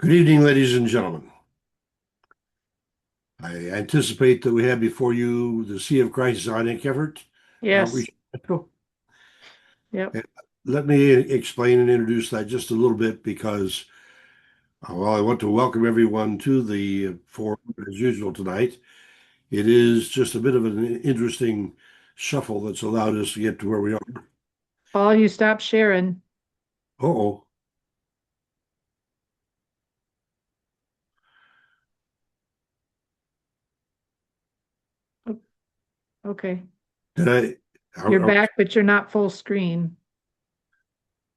Good evening, ladies and gentlemen. I anticipate that we have before you the Sea of Christ Zionic effort Yes. outreach. And Yep. let me explain and introduce that just a little bit because, while I want to welcome everyone to the forum as usual tonight, it is just a bit of an interesting shuffle that's allowed us to get to where we are. Paul, you stop sharing. Uh-oh. O- Okay. Did I? You're Are- back, but you're not full screen.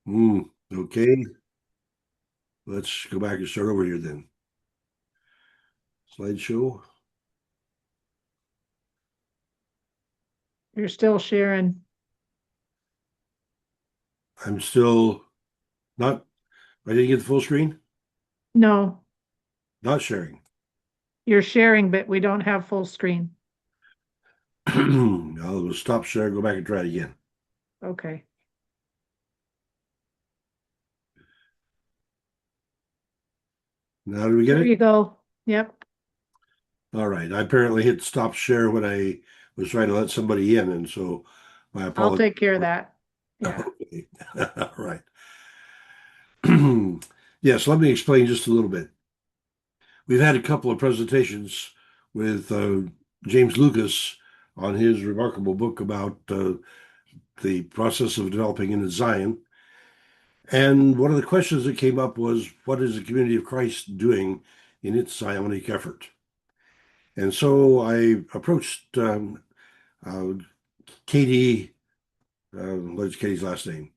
okay. Let's go back and start over here then. Slideshow. You're still sharing. I'm still not. I didn't get the full screen. No, Not sharing. you're sharing, but we don't have full screen. I'll stop share, go back and try it again. Okay. Now do we get There it? you go. Yep. All right. I apparently hit stop share when I was trying to let somebody in, and so my I'll apologies. take care of that. Yeah. Okay. All right. Yes, let me explain just a little bit. We've had a couple of presentations with James Lucas on his remarkable book about the process of developing in Zion. And one of the questions that came up was, what is the Community of Christ doing in its Zionic effort? And so I approached uh, Katie, what's Katie's last name?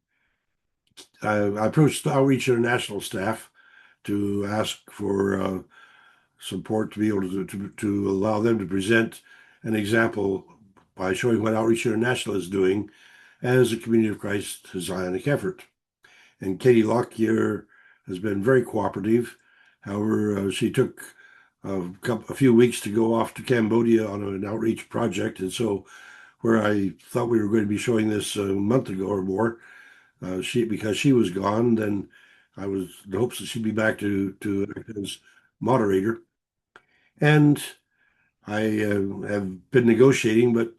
I approached the Outreach International staff to ask for support to be able to allow them to present an example by showing what Outreach International is doing as a Community of Christ Zionic effort. And Katie Lockyer has been very cooperative. However, she took a few weeks to go off to Cambodia on an outreach project. And so, where I thought we were going to be showing this a month ago or more, because she was gone, then I was in hopes that she'd be back to act as moderator. And I have been negotiating, but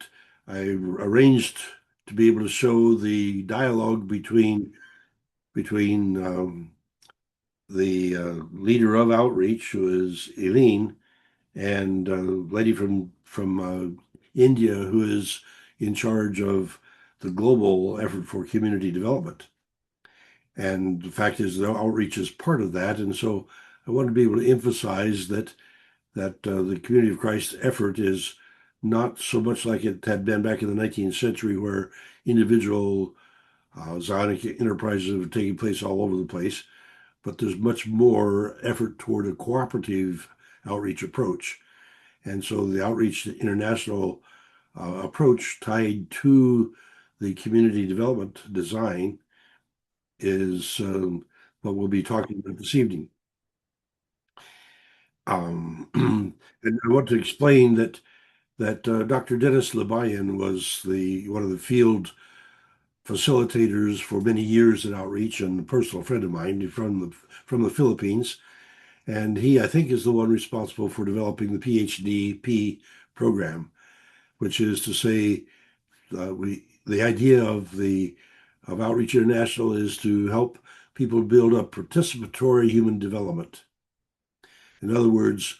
I arranged to be able to show the dialogue between the leader of outreach, who is Eileen, and a lady from India, who is in charge of the global effort for community development. And the fact is, the outreach is part of that, and so I want to be able to emphasize that the Community of Christ effort is not so much like it had been back in the 19th century, where individual Zionic enterprises have taken place all over the place, but there's much more effort toward a cooperative outreach approach. And so the Outreach International approach tied to the community development design is what we'll be talking about this evening. And I want to explain that Dr. Dennis Lebayan was the one of the field facilitators for many years at Outreach, and a personal friend of mine from the Philippines. And he, I think, is the one responsible for developing the PhD program, which is to say, the idea of Outreach International is to help people build up participatory human development. In other words,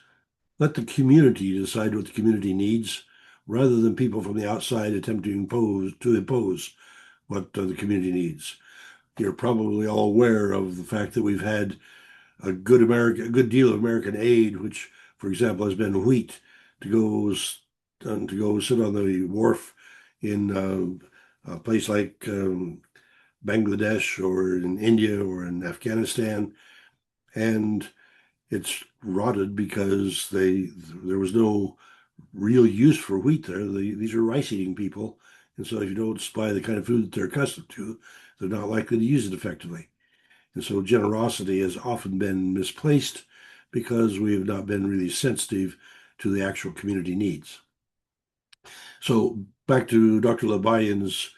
let the community decide what the community needs, rather than people from the outside attempt to impose what the community needs. You're probably all aware of the fact that we've had a good deal of American aid, which, for example, has been wheat to go sit on the wharf in a place like Bangladesh or in India or in Afghanistan, and it's rotted because there was no real use for wheat there. These are rice-eating people, and so if you don't supply the kind of food that they're accustomed to, they're not likely to use it effectively. And so generosity has often been misplaced because we have not been really sensitive to the actual community needs. So back to Dr. Labayan's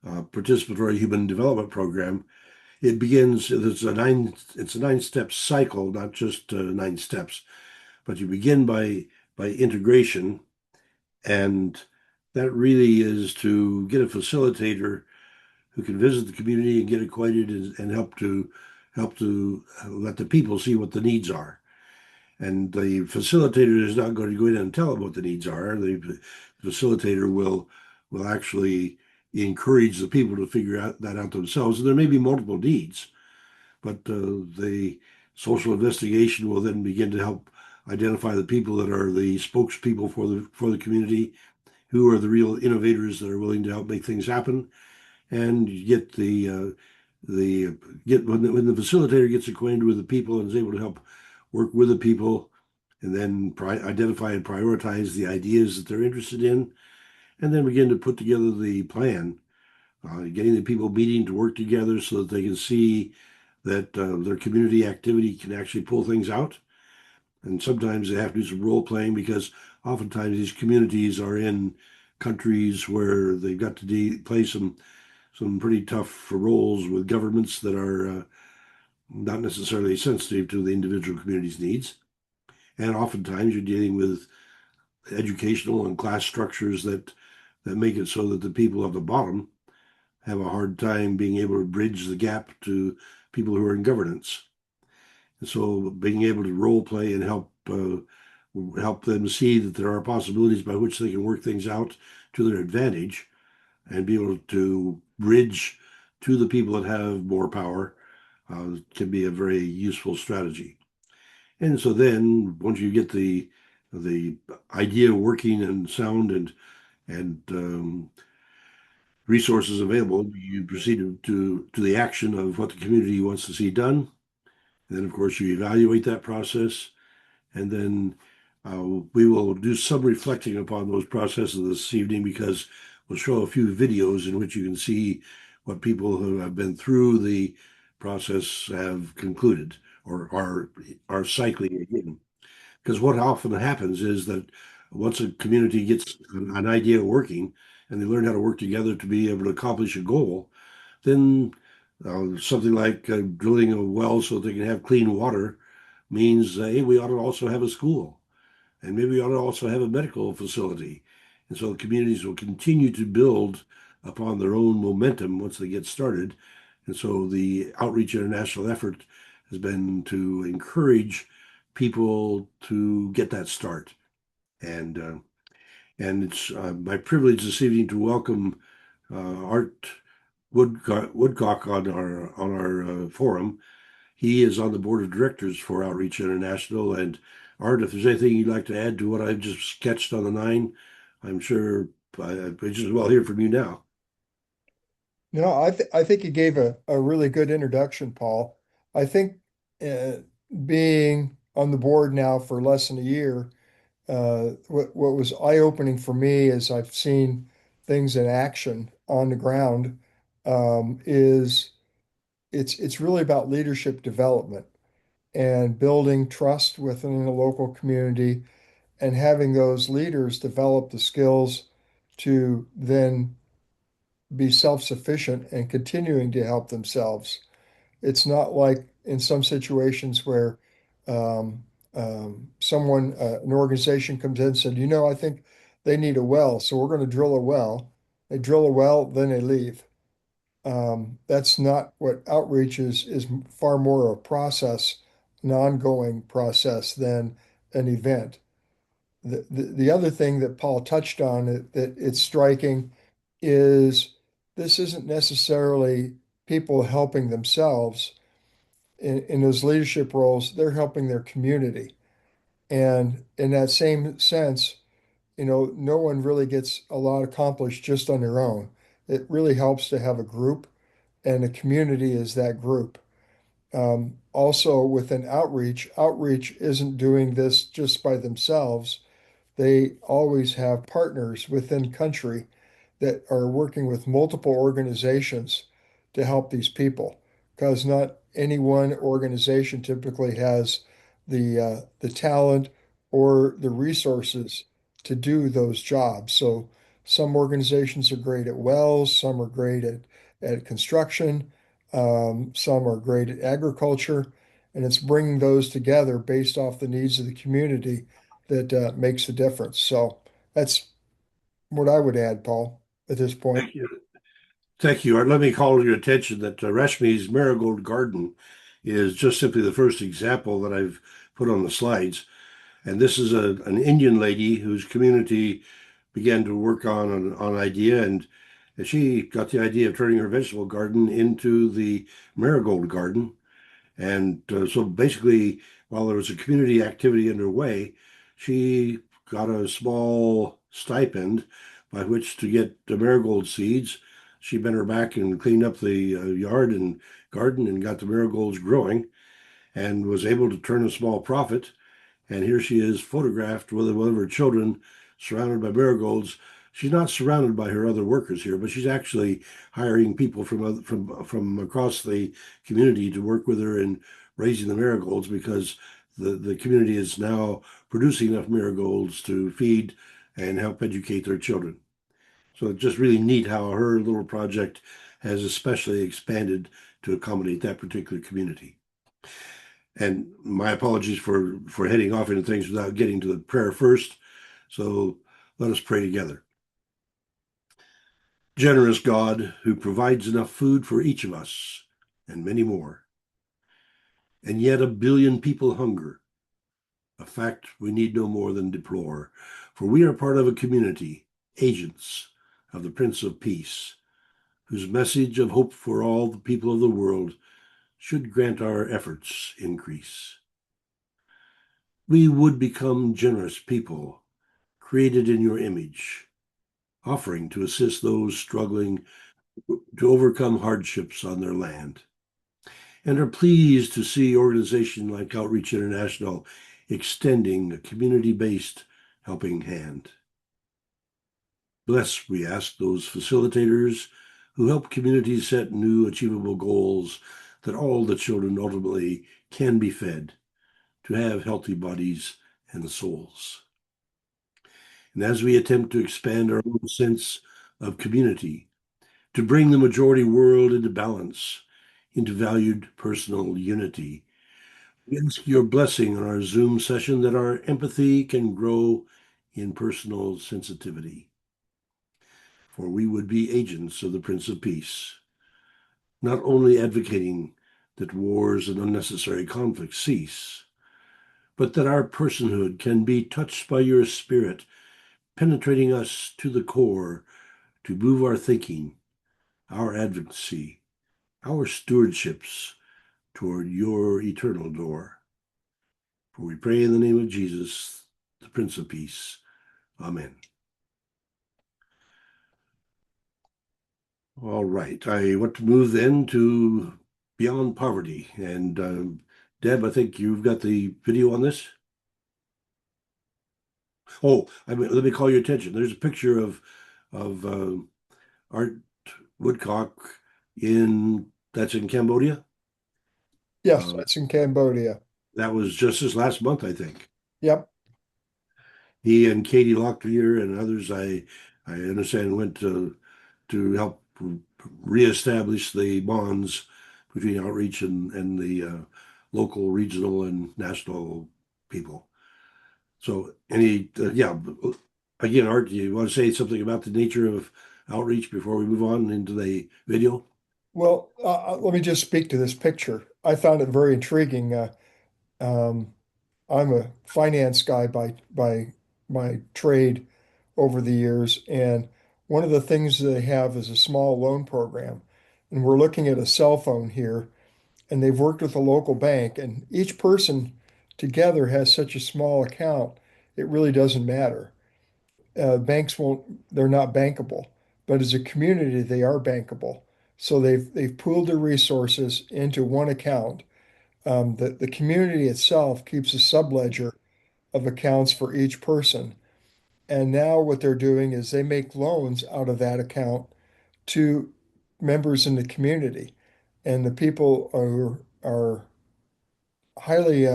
participatory human development program. it begins, it's a 9 step cycle, not just 9 steps, but you begin by integration. And that really is to get a facilitator who can visit the community and get acquainted and help to let the people see what the needs are. And the facilitator is not going to go in and tell them what the needs are. The facilitator will actually encourage the people to figure that out themselves. And there may be multiple needs, but the social investigation will then begin to help identify the people that are the spokespeople for the community, who are the real innovators that are willing to help make things happen, and you get the get when the facilitator gets acquainted with the people and is able to help work with the people, and then identify and prioritize the ideas that they're interested in, and then begin to put together the plan, getting the people meeting to work together so that they can see that their community activity can actually pull things out. And sometimes they have to do some role playing because oftentimes these communities are in countries where they've got to play some pretty tough roles with governments that are not necessarily sensitive to the individual community's needs. And oftentimes you're dealing with educational and class structures that make it so that the people at the bottom have a hard time being able to bridge the gap to people who are in governance. And so being able to role play and help them see that there are possibilities by which they can work things out to their advantage and be able to bridge to the people that have more power can be a very useful strategy. And so then once you get the idea working and sound and resources available, you proceed to the action of what the community wants to see done. And then, of course, you evaluate that process, and then we will do some reflecting upon those processes this evening because we'll show a few videos in which you can see what people who have been through the process have concluded or are cycling again. Because what often happens is that once a community gets an idea working and they learn how to work together to be able to accomplish a goal, then something like drilling a well so they can have clean water means, hey, we ought to also have a school, and maybe we ought to also have a medical facility. And so the communities will continue to build upon their own momentum once they get started. And so the Outreach International effort has been to encourage people to get that start. And uh, and it's my privilege this evening to welcome Art Woodcock on our forum. He is on the board of directors for Outreach International. And Art, if there's anything you'd like to add to what I've just sketched on the nine, I'm sure I just as well hear from you now. No, I think you gave a really good introduction, Paul. I think uh, being on the board now for less than a year, what was eye-opening for me as I've seen things in action on the ground, is it's really about leadership development and building trust within the local community and having those leaders develop the skills to then be self-sufficient and continuing to help themselves. It's not like in some situations where an organization comes in and said, I think they need a well, so we're going to drill a well. They drill a well, then they leave. That's not what outreach is far more a process, an ongoing process than an event. The other thing that Paul touched on that it's striking is this isn't necessarily people helping themselves in those leadership roles, they're helping their community. And in that same sense, no one really gets a lot accomplished just on their own. It really helps to have a group, and the community is that group. Also, within outreach, outreach isn't doing this just by themselves. They always have partners within country that are working with multiple organizations to help these people because not any one organization typically has the talent or the resources to do those jobs. So some organizations are great at wells, some are great at construction, Some are great at agriculture, and it's bringing those together based off the needs of the community that makes the difference. So that's what I would add, Paul, at this point. Thank you. Thank you, Art. Let me call your attention that Rashmi's Marigold Garden is just simply the first example that I've put on the slides. And this is an Indian lady whose community began to work on an idea, and she got the idea of turning her vegetable garden into the marigold garden. And so basically, while there was a community activity underway, she got a small stipend by which to get the marigold seeds. She bent her back and cleaned up the yard and garden and got the marigolds growing and was able to turn a small profit. And here she is photographed with one of her children surrounded by marigolds. She's not surrounded by her other workers here, but she's actually hiring people from across the community to work with her in raising the marigolds because the community is now producing enough marigolds to feed and help educate their children. So it's just really neat how her little project has especially expanded to accommodate that particular community. And my apologies for heading off into things without getting to the prayer first. So let us pray together. Generous God, who provides enough food for each of us and many more, and yet 1 billion people hunger, a fact we need no more than deplore, for we are part of a community, agents of the Prince of Peace, whose message of hope for all the people of the world should grant our efforts increase. We would become generous people, created in your image, offering to assist those struggling to overcome hardships on their land, and are pleased to see organizations like Outreach International extending a community-based helping hand. Bless, we ask, those facilitators who help communities set new achievable goals that all the children ultimately can be fed to have healthy bodies and souls. And as we attempt to expand our own sense of community, to bring the majority world into balance, into valued personal unity, we ask your blessing on our Zoom session that our empathy can grow in personal sensitivity. For we would be agents of the Prince of Peace, not only advocating that wars and unnecessary conflicts cease, but that our personhood can be touched by your spirit, penetrating us to the core to move our thinking, our advocacy, our stewardships toward your eternal door. For we pray in the name of Jesus, the Prince of Peace. Amen. All right, I want to move then to Beyond Poverty. And Deb, I think you've got the video on this. Oh, let me call your attention. There's a picture of Art Woodcock that's in Cambodia. Yes, that's in Cambodia. That was just this last month, I think. Yep. He and Katie Locklear and others, I understand, went to help reestablish the bonds between outreach and the local, regional, and national people. So, again, Art, do you want to say something about the nature of outreach before we move on into the video? Well, let me just speak to this picture. I found it very intriguing. Um, I'm a finance guy by my trade over the years, and one of the things they have is a small loan program. And we're looking at a cell phone here, and they've worked with a local bank, and each person together has such a small account, it really doesn't matter. Banks won't, they're not bankable, but as a community, they are bankable. So they've pooled their resources into one account. The community itself keeps a subledger of accounts for each person. And now what they're doing is they make loans out of that account to members in the community. And the people are highly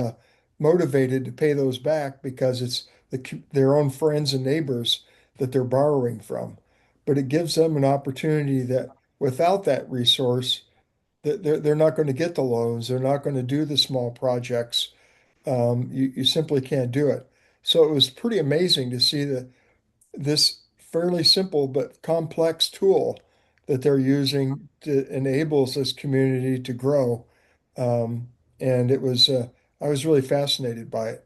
motivated to pay those back because it's their own friends and neighbors that they're borrowing from. But it gives them an opportunity that without that resource, they're not going to get the loans. They're not going to do the small projects. You simply can't do it. So it was pretty amazing to see this fairly simple but complex tool that they're using to enables this community to grow. Um, and I was really fascinated by it.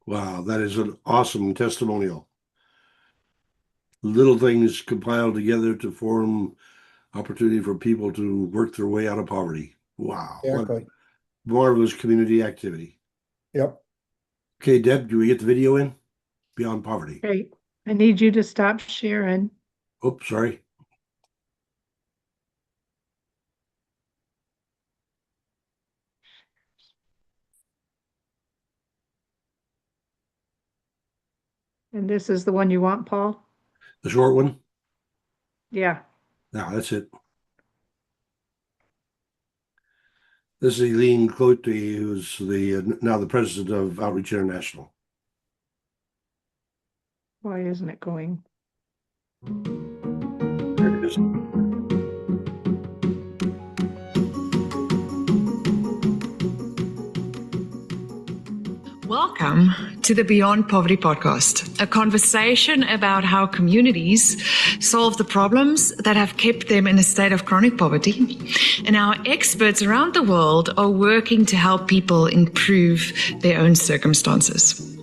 Wow, that is an awesome testimonial. Little things compiled together to form opportunity for people to work their way out of poverty. Wow, what Exactly. marvelous community activity. Yep. Okay, Deb, do we get the video in? Beyond Poverty. Okay, I need you to stop sharing. Oops, sorry. And this is the one you want, Paul? The short one? Yeah. Yeah, that's it. This is Eileen Cote, who's now the president of Outreach International. Why isn't it going? There it is. Welcome to the Beyond Poverty podcast, a conversation about how communities solve the problems that have kept them in a state of chronic poverty, and how experts around the world are working to help people improve their own circumstances.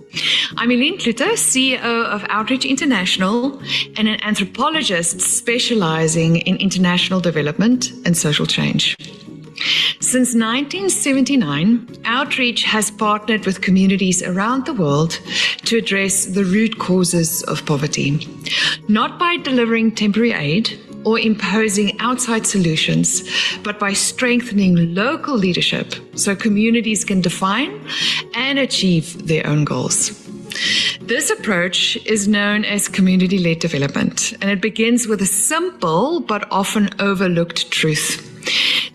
I'm Eileen Klute, CEO of Outreach International and an anthropologist specializing in international development and social change. Since 1979, Outreach has partnered with communities around the world to address the root causes of poverty, not by delivering temporary aid or imposing outside solutions, but by strengthening local leadership so communities can define and achieve their own goals. This approach is known as community-led development, and it begins with a simple but often overlooked truth: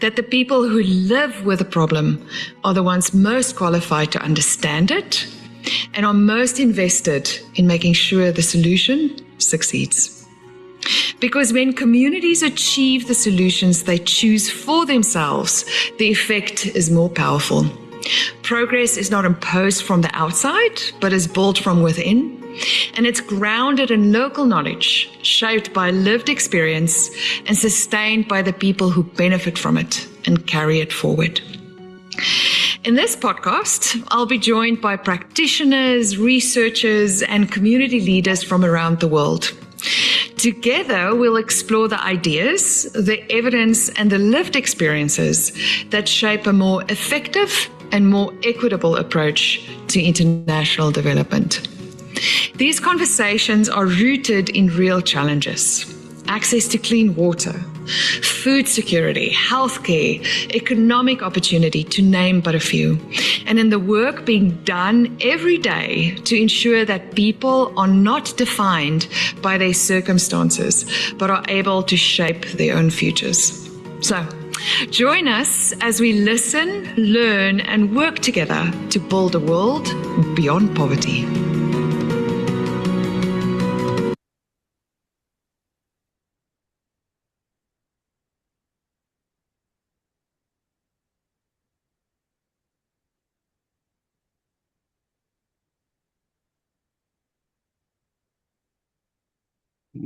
that the people who live with a problem are the ones most qualified to understand it and are most invested in making sure the solution succeeds. Because when communities achieve the solutions they choose for themselves, the effect is more powerful. Progress is not imposed from the outside, but is built from within. And it's grounded in local knowledge, shaped by lived experience, and sustained by the people who benefit from it and carry it forward. In this podcast, I'll be joined by practitioners, researchers, and community leaders from around the world. Together, we'll explore the ideas, the evidence, and the lived experiences that shape a more effective and more equitable approach to international development. These conversations are rooted in real challenges: access to clean water, food security, healthcare, economic opportunity, to name but a few, and in the work being done every day to ensure that people are not defined by their circumstances, but are able to shape their own futures. So, join us as we listen, learn, and work together to build a world beyond poverty.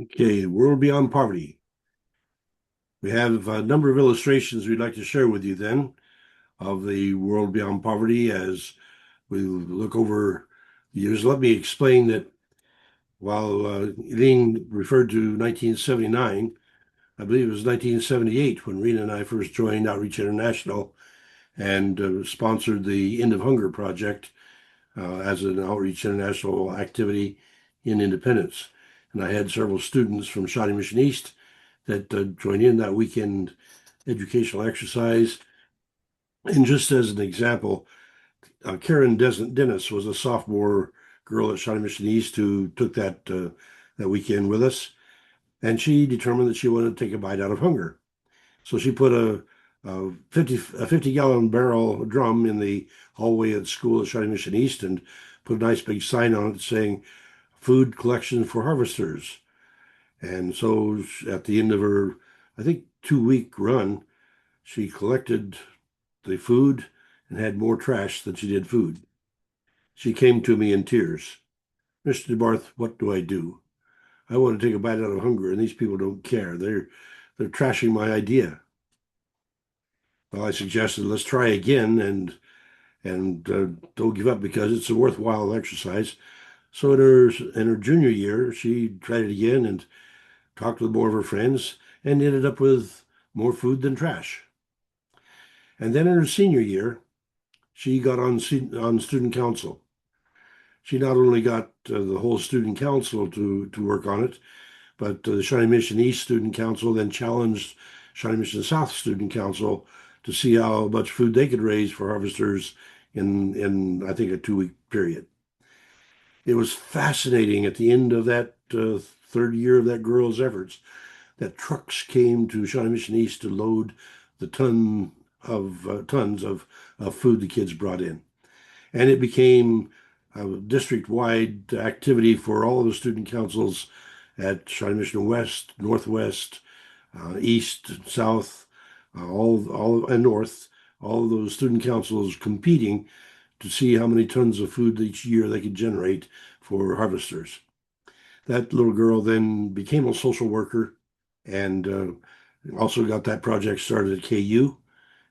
Okay, World Beyond Poverty. We have a number of illustrations we'd like to share with you then of the world beyond poverty as we look over the years. Let me explain that while Eileen referred to 1979, I believe it was 1978 when Rena and I first joined Outreach International and sponsored the End of Hunger Project as an Outreach International activity in Independence. And I had several students from Shawnee Mission East that joined in that weekend educational exercise. And just as an example, Karen Dennis was a sophomore girl at Shawnee Mission East who took that weekend with us, and she determined that she wanted to take a bite out of hunger. So she put a 50-gallon barrel drum in the hallway at school at Shawnee Mission East and put a nice big sign on it saying, "Food collection for harvesters." And so at the end of her I think 2-week run, she collected the food and had more trash than she did food. She came to me in tears. Mr. DeBarthe, what do I do? I want to take a bite out of hunger, and these people don't care. They're trashing my idea. Well, I suggested let's try again and don't give up because it's a worthwhile exercise. So in her junior year, she tried it again and talked with more of her friends and ended up with more food than trash. And then in her senior year, she got on student council. She not only got the whole student council to work on it, but the Shawnee Mission East Student Council then challenged Shawnee Mission South Student Council to see how much food they could raise for harvesters in I think a 2-week period. It was fascinating at the end of that third year of that girl's efforts that trucks came to Shawnee Mission East to load the tons of food the kids brought in. And it became a district-wide activity for all of the student councils at Shawnee Mission West, Northwest, East, South, all and North, all of those student councils competing to see how many tons of food each year they could generate for harvesters. That little girl then became a social worker and also got that project started at KU.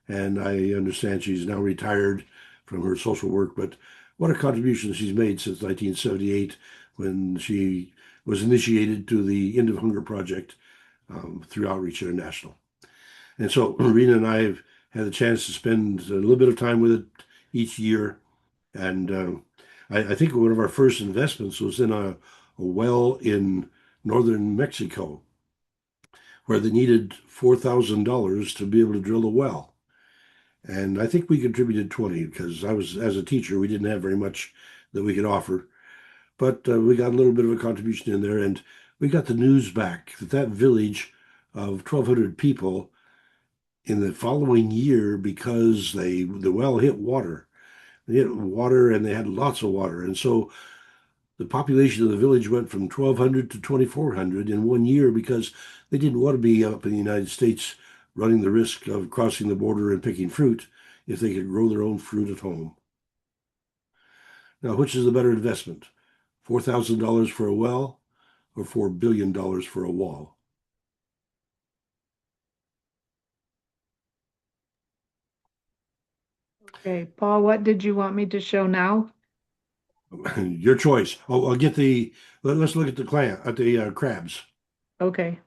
And I understand she's now retired from her social work, but what a contribution she's made since 1978 when she was initiated to the End of Hunger Project through Outreach International. And so Rena and I have had the chance to spend a little bit of time with it each year. And I think one of our first investments was in a well in northern Mexico, where they needed $4,000 to be able to drill a well. And I think we contributed 20 because as a teacher, we didn't have very much that we could offer. But we got a little bit of a contribution in there, and we got the news back that village of 1,200 people in the following year, because the well hit water. They hit water and they had lots of water. And so the population of the village went from 1,200 to 2,400 in 1 year because they didn't want to be up in the United States running the risk of crossing the border and picking fruit if they could grow their own fruit at home. Now, which is the better investment? $4,000 for a well or $4 billion for a wall? Okay, Paul, what did you want me to show now? Your choice. I'll get let's look at the crabs. Okay,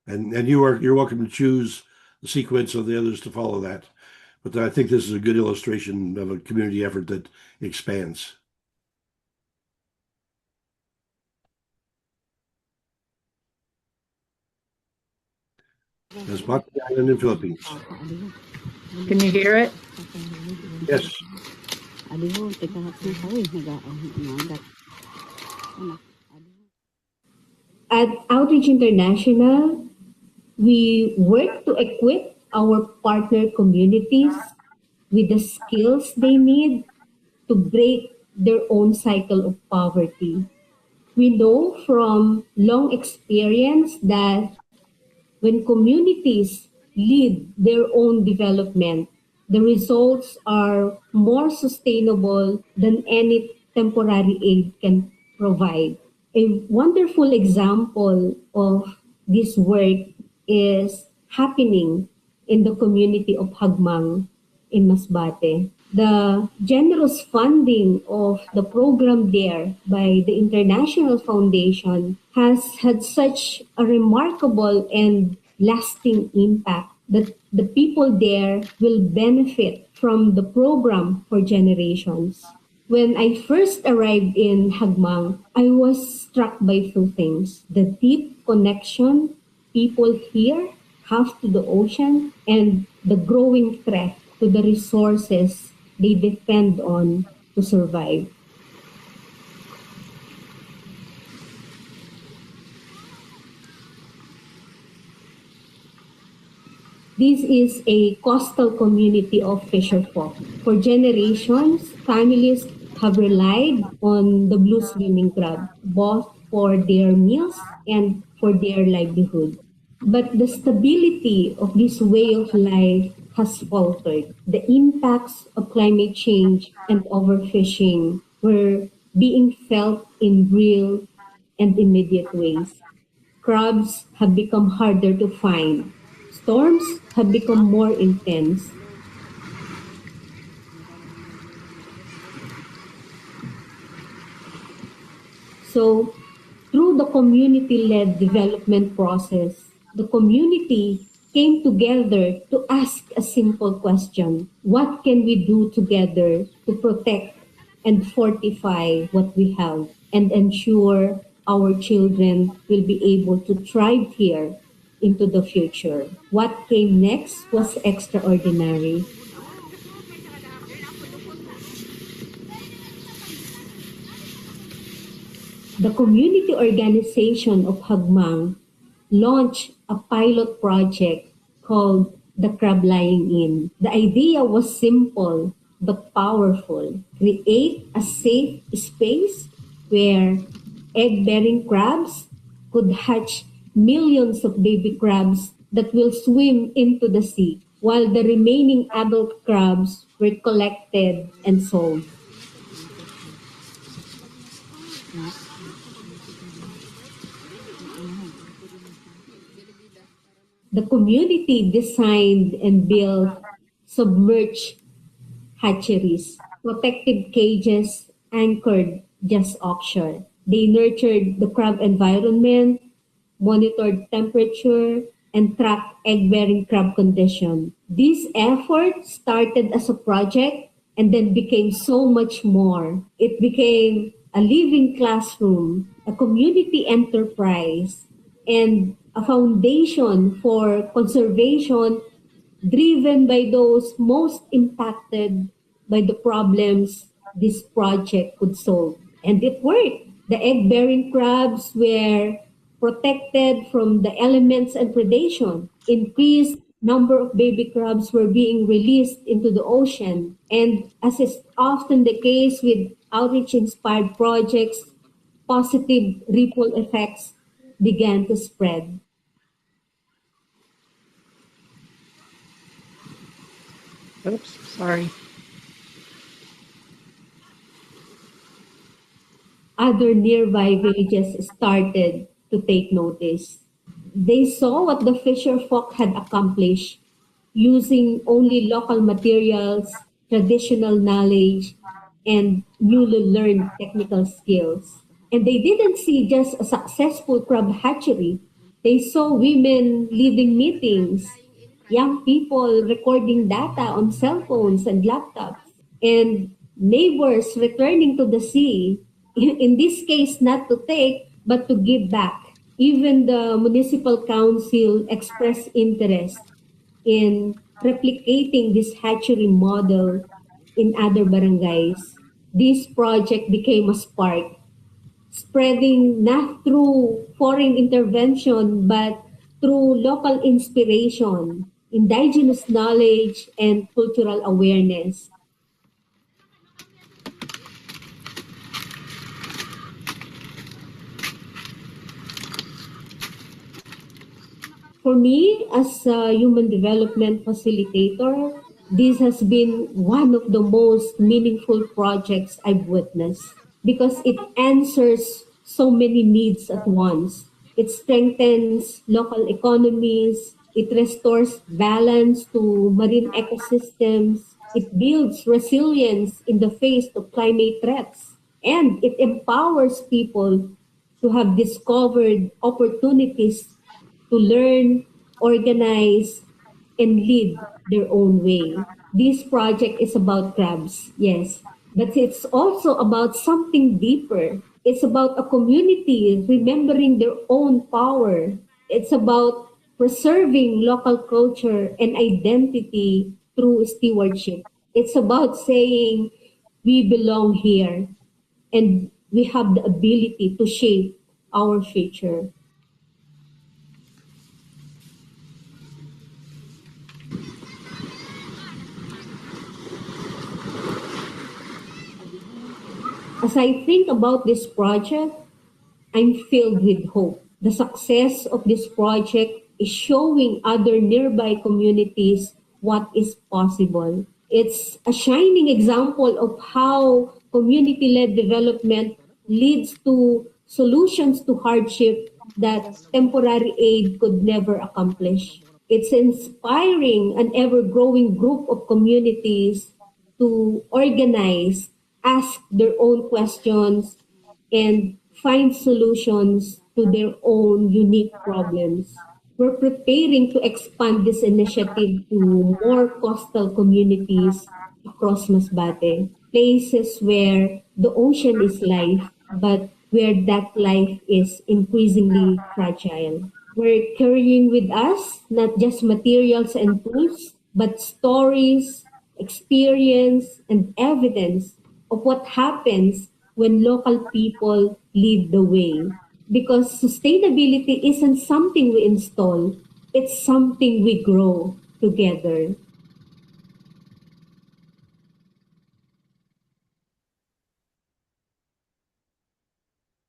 And you're welcome to choose the sequence of the others to follow that. But I think this is a good illustration of a community effort that expands. That's Batu Island in the Philippines. can you hear it? Yes. At Outreach International, we work to equip our partner communities with the skills they need to break their own cycle of poverty. We know from long experience that when communities lead their own development, the results are more sustainable than any temporary aid can provide. A wonderful example of this work is happening in the community of Hagmang in Masbate. The generous funding of the program there by the International Foundation has had such a remarkable and lasting impact that the people there will benefit from the program for generations. When I first arrived in Hagmang, I was struck by two things: the deep connection people here have to the ocean and the growing threat to the resources they depend on to survive. This is a coastal community of fisherfolk. For generations, families have relied on the blue swimming crab, both for their meals and for their livelihood. But the stability of this way of life has faltered. The impacts of climate change and overfishing were being felt in real and immediate ways. Crabs have become harder to find. Storms have become more intense. So, through the community led development process, the community came together to ask a simple question: what can we do together to protect and fortify what we have and ensure our children will be able to thrive here into the future? What came next was extraordinary. The community organization of Hagmang launched a pilot project called the Crab Lying In. The idea was simple but powerful. Create a safe space where egg-bearing crabs could hatch millions of baby crabs that will swim into the sea, while the remaining adult crabs were collected and sold. The community designed and built submerged hatcheries, protective cages anchored just offshore. They nurtured the crab environment, monitored temperature, and tracked egg-bearing crab condition. This effort started as a project and then became so much more. It became a living classroom, a community enterprise, and a foundation for conservation driven by those most impacted by the problems this project could solve. And it worked. The egg bearing crabs were protected from the elements and predation. Increased number of baby crabs were being released into the ocean. And as is often the case with outreach inspired projects, positive ripple effects began to spread. Oops, sorry. Other nearby villages started to take notice. They saw what the fisher folk had accomplished using only local materials, traditional knowledge, and newly learned technical skills. And they didn't see just a successful crab hatchery. They saw women leading meetings, young people recording data on cell phones and laptops, and neighbors returning to the sea, in this case, not to take, but to give back. Even the municipal council expressed interest in replicating this hatchery model in other barangays. This project became a spark, spreading not through foreign intervention, but through local inspiration, indigenous knowledge, and cultural awareness. For me, as a human development facilitator, this has been one of the most meaningful projects I've witnessed because it answers so many needs at once. It strengthens local economies, it restores balance to marine ecosystems, it builds resilience in the face of climate threats, and it empowers people to have discovered opportunities to learn, organize, and lead their own way. This project is about crabs, yes, but it's also about something deeper. It's about a community remembering their own power. It's about preserving local culture and identity through stewardship. It's about saying we belong here and we have the ability to shape our future. As I think about this project, I'm filled with hope. The success of this project is showing other nearby communities what is possible. It's a shining example of how community-led development leads to solutions to hardship that temporary aid could never accomplish. It's inspiring an ever-growing group of communities to organize, ask their own questions, and find solutions to their own unique problems. We're preparing to expand this initiative to more coastal communities across Masbate, places where the ocean is life, but where that life is increasingly fragile. We're carrying with us not just materials and tools, but stories, experience, and evidence of what happens when local people lead the way. Because sustainability isn't something we install, it's something we grow together.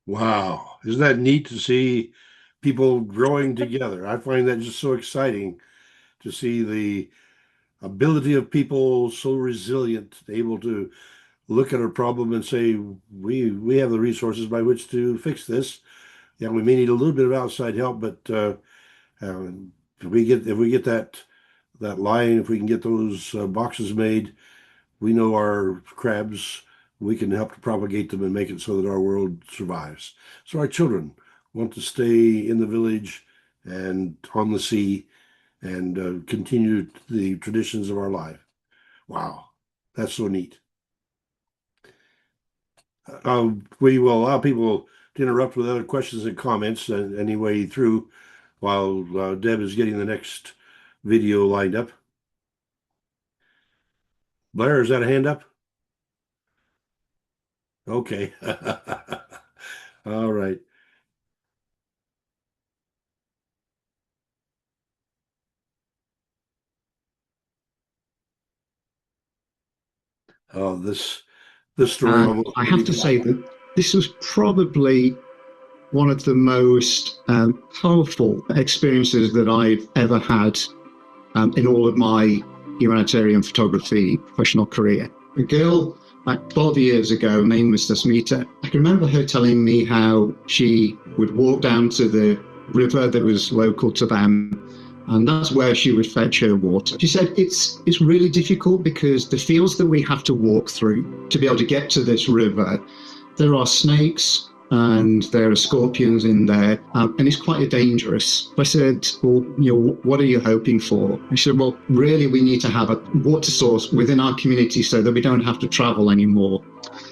Wow. Isn't that neat to see people growing together? I find that just so exciting to see the ability of people so resilient, able to look at a problem and say, we have the resources by which to fix this. Yeah, we may need a little bit of outside help, but uh, if we get that line, if we can get those boxes made, we know our crabs, we can help to propagate them and make it so that our world survives. So our children want to stay in the village and on the sea and continue the traditions of our life. Wow, that's so neat. We will allow people to interrupt with other questions and comments any way through while Deb is getting the next video lined up. Blair, is that a hand up? Okay. All right. Oh, this story almost. I have to say that this was probably one of the most powerful experiences that I've ever had in all of my humanitarian photography professional career. A girl like 12 years ago named Mr. Smita, I can remember her telling me how she would walk down to the river that was local to them, and that's where she would fetch her water. She said it's really difficult because the fields that we have to walk through to be able to get to this river, there are snakes and there are scorpions in there, and it's quite dangerous. I said, well, what are you hoping for? She said, well, really we need to have a water source within our community so that we don't have to travel anymore.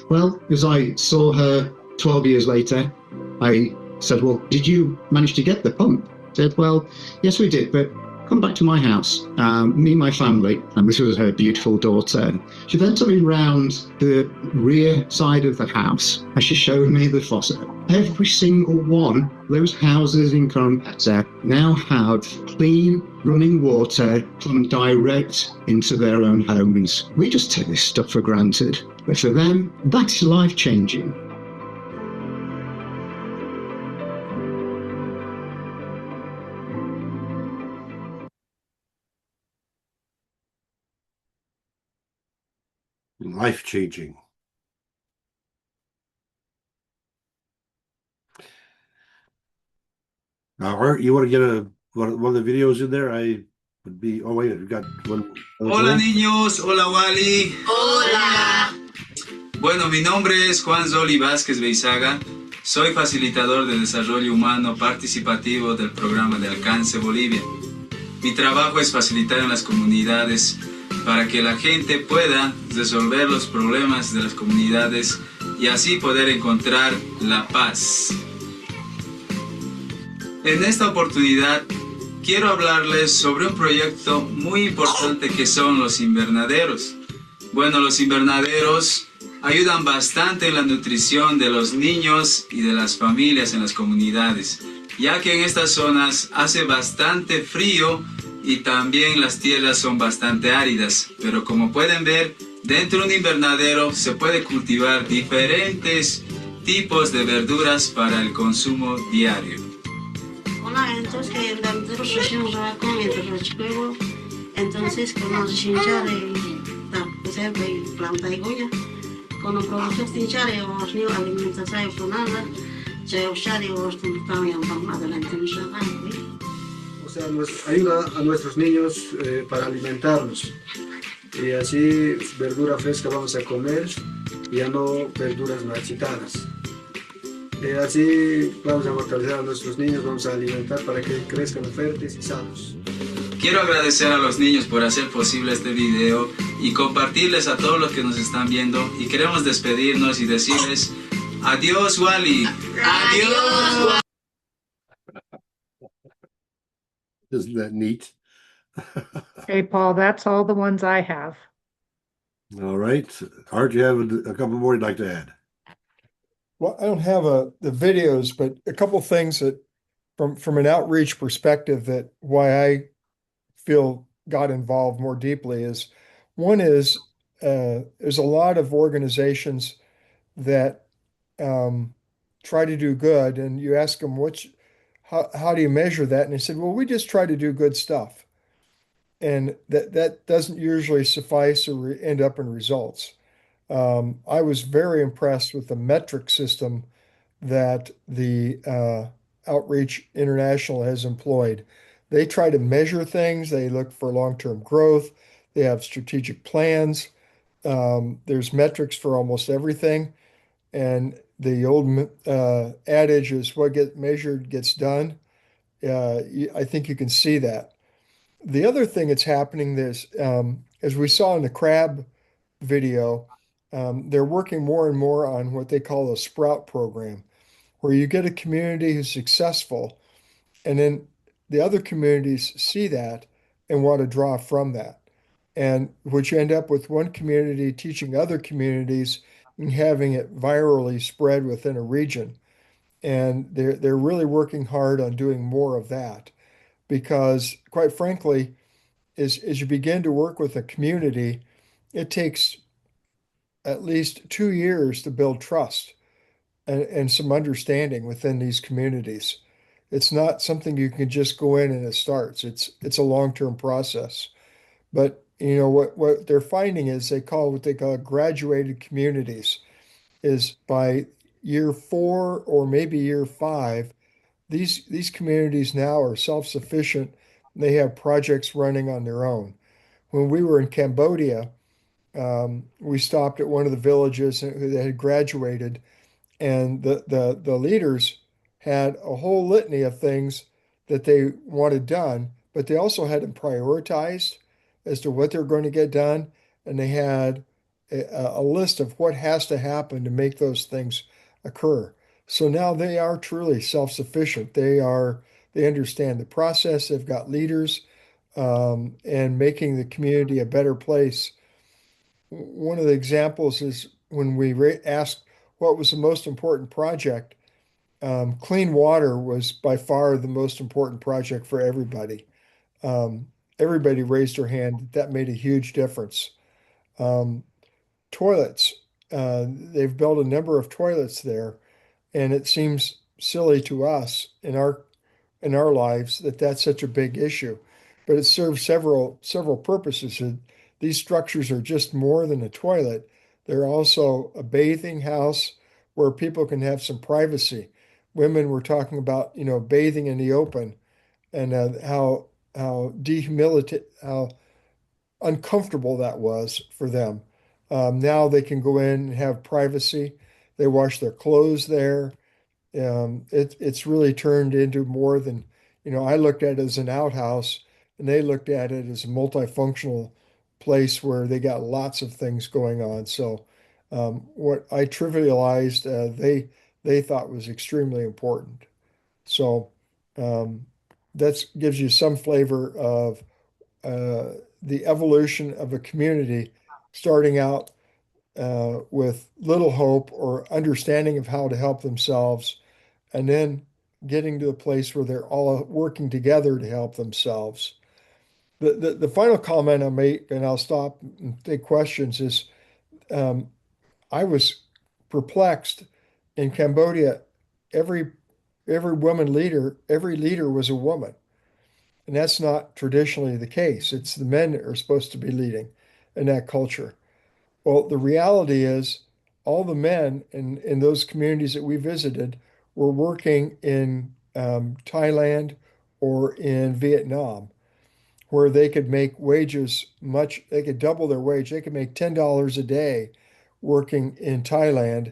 Well, as I saw her 12 years later, I said, well, did you manage to get the pump? She said, well, yes, we did, but come back to my house, me and my family, and this was her beautiful daughter. She then took me round the rear side of the house and she showed me the faucet. Every single one of those houses in Kronpeta now have clean running water come direct into their own homes. We just take this stuff for granted, but for them, that's life-changing. Life-changing. Art, you want to get one of the videos in there? I would be. Oh wait, we've got one. Hola niños, hola Wally. Hola. Bueno, mi nombre es Juan Zoli Vázquez Beizaga. Soy facilitador de desarrollo humano participativo del programa de Alcance Bolivia. Mi trabajo es facilitar en las comunidades para que la gente pueda resolver los problemas de las comunidades y así poder encontrar la paz. En esta oportunidad quiero hablarles sobre un proyecto muy importante que son los invernaderos. Bueno, los invernaderos ayudan bastante en la nutrición de los niños y de las familias en las comunidades, ya que en estas zonas hace bastante frío y también las tierras son bastante áridas, pero como pueden ver, dentro de un invernadero se puede cultivar diferentes tipos de verduras para el consumo diario. entonces que terus siya terus luego entonces kono sinchare ta saya bay planta iguya kono productos sinchare o new alimentación fonada saya usare o también para adelante O sea, nos ayuda a nuestros niños para alimentarnos. Y así verdura fresca vamos a comer, ya no verduras marchitadas. Así vamos a fortalecer a nuestros niños, vamos a alimentar para que crezcan fuertes y sanos. Quiero agradecer a los niños por hacer posible este video y compartirles a todos los que nos están viendo, y queremos despedirnos y decirles adiós, Wally. Adiós. Isn't that neat? Hey, Paul, that's all the ones I have. All right. Art, you have a couple more you'd like to add? Well, I don't have the videos, but a couple things that from an outreach perspective that why I feel got involved more deeply is one is there's a lot of organizations that try to do good, and you ask them how do you measure that, and they said, well, we just try to do good stuff, and that doesn't usually suffice or end up in results. I was very impressed with the metric system that the Outreach International has employed. They try to measure things, they look for long-term growth, they have strategic plans. There's metrics for almost everything. And the old adage is what gets measured gets done. I think you can see that. The other thing that's happening is, as we saw in the crab video, they're working more and more on what they call a sprout program, where you get a community who's successful, and then the other communities see that and want to draw from that. And what you end up with one community teaching other communities and having it virally spread within a region. And they're really working hard on doing more of that because, quite frankly, as you begin to work with a community, it takes at least 2 years to build trust and some understanding within these communities. It's not something you can just go in and it starts. It's a long-term process. But what they're finding is what they call graduated communities is by year 4 or maybe year 5, these communities now are self-sufficient. They have projects running on their own. When we were in Cambodia, we stopped at one of the villages that had graduated, and the leaders had a whole litany of things that they wanted done, but they also had them prioritized as to what they're going to get done, and they had a list of what has to happen to make those things occur. So now they are truly self-sufficient. They understand the process. They've got leaders, and making the community a better place. One of the examples is when we asked what was the most important project. Clean water was by far the most important project for everybody. Everybody raised their hand. That made a huge difference. Toilets. They've built a number of toilets there, and it seems silly to us in our lives that that's such a big issue, but it serves several purposes. These structures are just more than a toilet. They're also a bathing house where people can have some privacy. Women were talking about, bathing in the open and how uncomfortable that was for them. Now they can go in and have privacy. They wash their clothes there. It's really turned into more than, I looked at it as an outhouse, and they looked at it as a multifunctional place where they got lots of things going on. So what I trivialized, they thought was extremely important. So that gives you some flavor of the evolution of a community starting out with little hope or understanding of how to help themselves, and then getting to a place where they're all working together to help themselves. The final comment I'll make, and I'll stop and take questions, is I was perplexed in Cambodia. Every every leader was a woman. And that's not traditionally the case. It's the men that are supposed to be leading in that culture. Well, the reality is all the men in those communities that we visited were working in Thailand or in Vietnam, where they could make they could double their wage. They could make $10 a day working in Thailand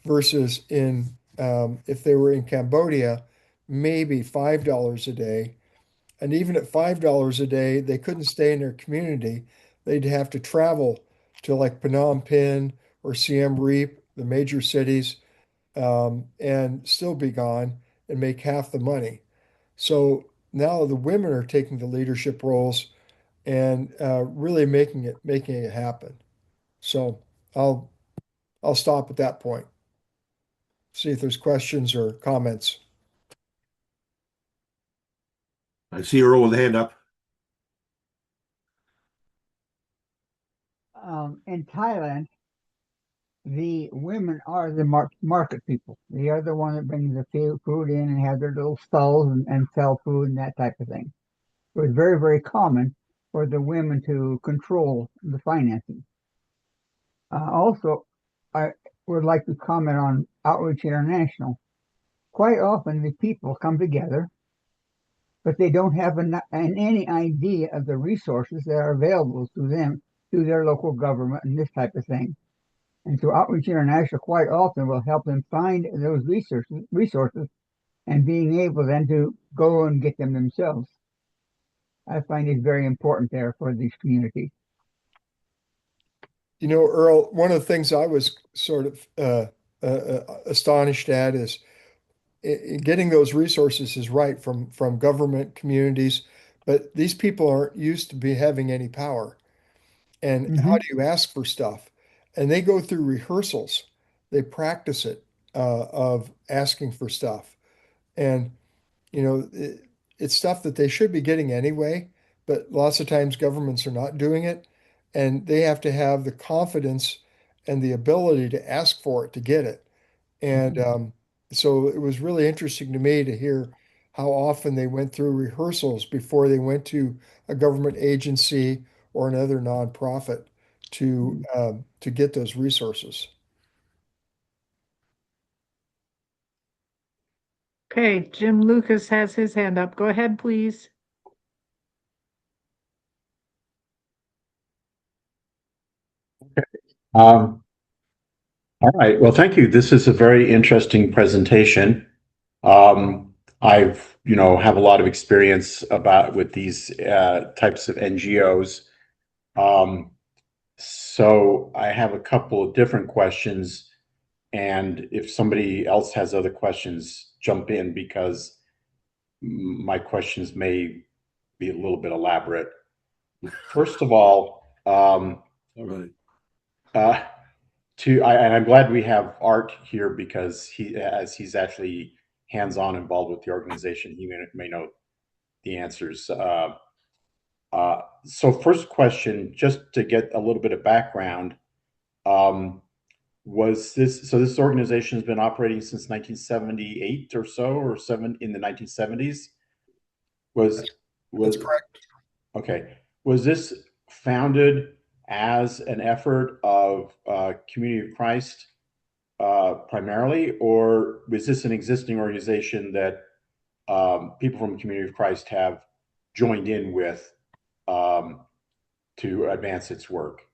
versus if they were in Cambodia, maybe $5 a day. And even at $5 a day, they couldn't stay in their community. They'd have to travel to like Phnom Penh or Siem Reap, the major cities, and still be gone and make half the money. So now the women are taking the leadership roles and really making it happen. So I'll I'll stop at that point. See if there's questions or comments. I see Earl with a hand up. In Thailand, the women are the market people. They are the one that brings the food in and have their little stalls and sell food and that type of thing. It was very, very common for the women to control the financing. Also, I would like to comment on Outreach International. Quite often, the people come together, but they don't have any idea of the resources that are available to them through their local government and this type of thing. And so Outreach International quite often will help them find those resources and being able then to go and get them themselves. I find it very important there for these communities. You know, Earl, one of the things I was sort of astonished at is getting those resources is right from government communities, but these people aren't used to be having any power. And how Hmm. do you ask for stuff? And they go through rehearsals. They practice it of asking for stuff. And it's stuff that they should be getting anyway, but lots of times governments are not doing it, and they have to have the confidence and the ability to ask for it to get it. And so it was really interesting to me to hear how often they went through rehearsals before they went to a government agency or another nonprofit to get those resources. Okay, Jim Lucas has his hand up. Go ahead, please. Um, all right. Well, thank you. This is a very interesting presentation. I've, have a lot of experience with these types of NGOs. So I have a couple of different questions, and if somebody else has other questions, jump in because my questions may be a little bit elaborate. First of all, All right. and I'm glad we have Art here because he's actually hands-on involved with the organization, he may know the answers. So first question, just to get a little bit of background, this organization has been operating since 1978 or so, or in the 1970s? That's correct. Okay. Was this founded as an effort of Community of Christ primarily, or was this an existing organization that people from Community of Christ have joined in with to advance its work?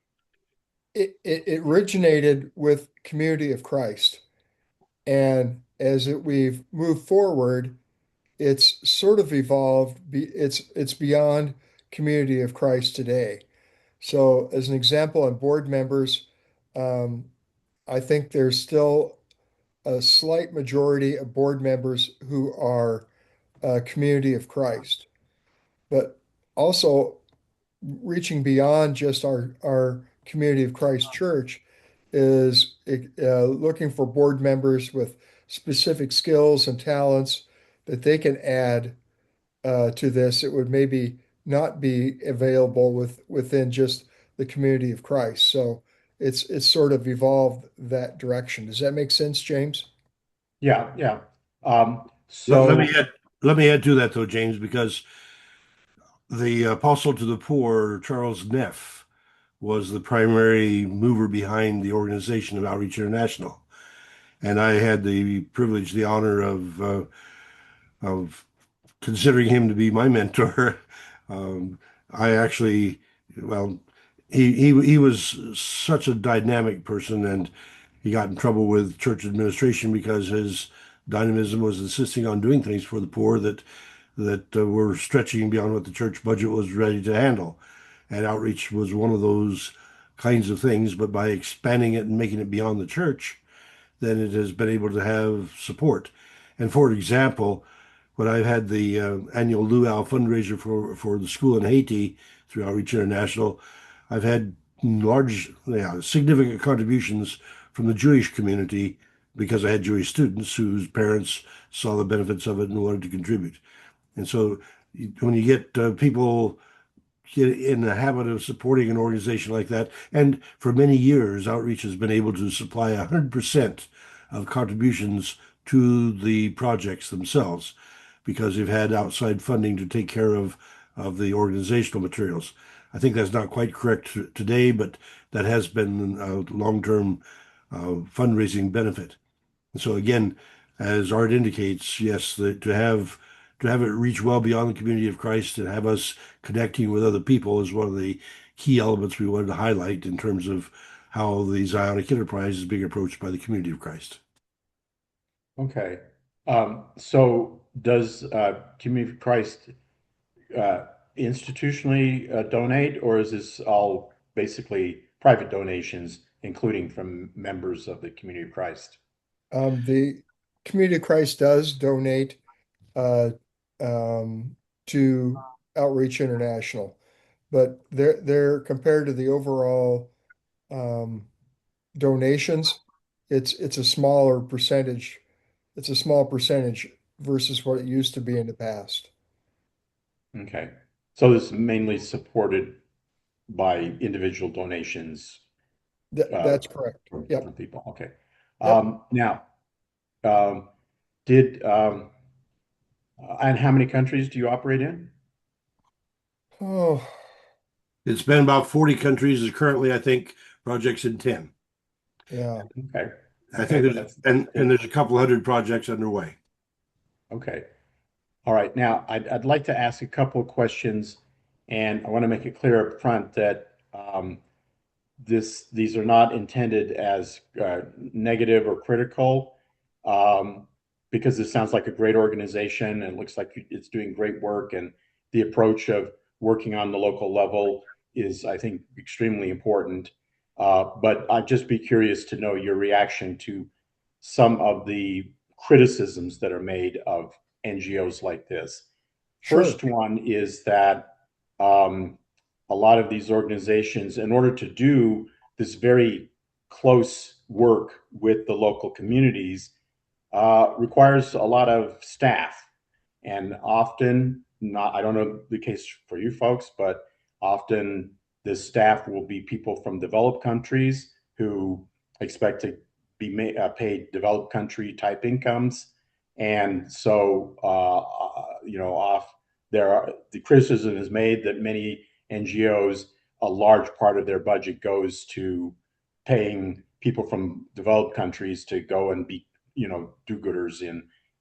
It originated with Community of Christ, and we've moved forward, it's sort of evolved. It's beyond Community of Christ today. So, as an example, on board members, um, I think there's still a slight majority of board members who are Community of Christ, but also reaching beyond just our Community of Christ church is looking for board members with specific skills and talents that they can add to this. It would maybe not be available within just the Community of Christ. So it's sort of evolved that direction. Does that make sense, James? Yeah. So let me add to that though, James, because the Apostle to the Poor, Charles Neff, was the primary mover behind the organization of Outreach International, and I had the privilege, the honor of considering him to be my mentor. um, I actually, well, he was such a dynamic person, and he got in trouble with church administration because his dynamism was insisting on doing things for the poor that were stretching beyond what the church budget was ready to handle. And outreach was one of those kinds of things, but by expanding it and making it beyond the church, then it has been able to have support. And for example, when I've had the annual luau fundraiser for the school in Haiti through Outreach International, I've had significant contributions from the Jewish community because I had Jewish students whose parents saw the benefits of it and wanted to contribute. And so when you get people get in the habit of supporting an organization like that, and for many years, Outreach has been able to supply 100% of contributions to the projects themselves because they've had outside funding to take care of the organizational materials. I think that's not quite correct today, but that has been a long-term fundraising benefit. And so again, as Art indicates, yes, to have it reach well beyond the community of Christ and have us connecting with other people is one of the key elements we wanted to highlight in terms of how the Zionic enterprise is being approached by the community of Christ. okay. So does Community of Christ institutionally donate, or is this all basically private donations, including from members of the Community of Christ? The Community of Christ does donate uh, to Outreach International, but they're compared to the overall um, donations, it's a smaller percentage. It's a small percentage versus what it used to be in the past. Okay. So this is mainly supported by individual donations That's correct. from Yep. people. Okay. Yep. Now, um, did and how many countries do you operate in? Oh, It's been about 40 countries. Is currently, I think, projects in 10. yeah. Okay. I Okay. think and there's a couple hundred projects underway. Okay. All right. Now, I'd like to ask a couple of questions, and I want to make it clear up front that these are not intended as negative or critical, um, because this sounds like a great organization and it looks like it's doing great work, and the approach of working on the local level is, I think, extremely important. But I'd just be curious to know your reaction to some of the criticisms that are made of NGOs like this. Sure. First one is that a lot of these organizations, in order to do this very close work with the local communities, requires a lot of staff. And often, not, I don't know the case for you folks, but often the staff will be people from developed countries who expect to be paid developed country type incomes. And so, off there are, the criticism is made that many NGOs, a large part of their budget goes to paying people from developed countries to go and be, do-gooders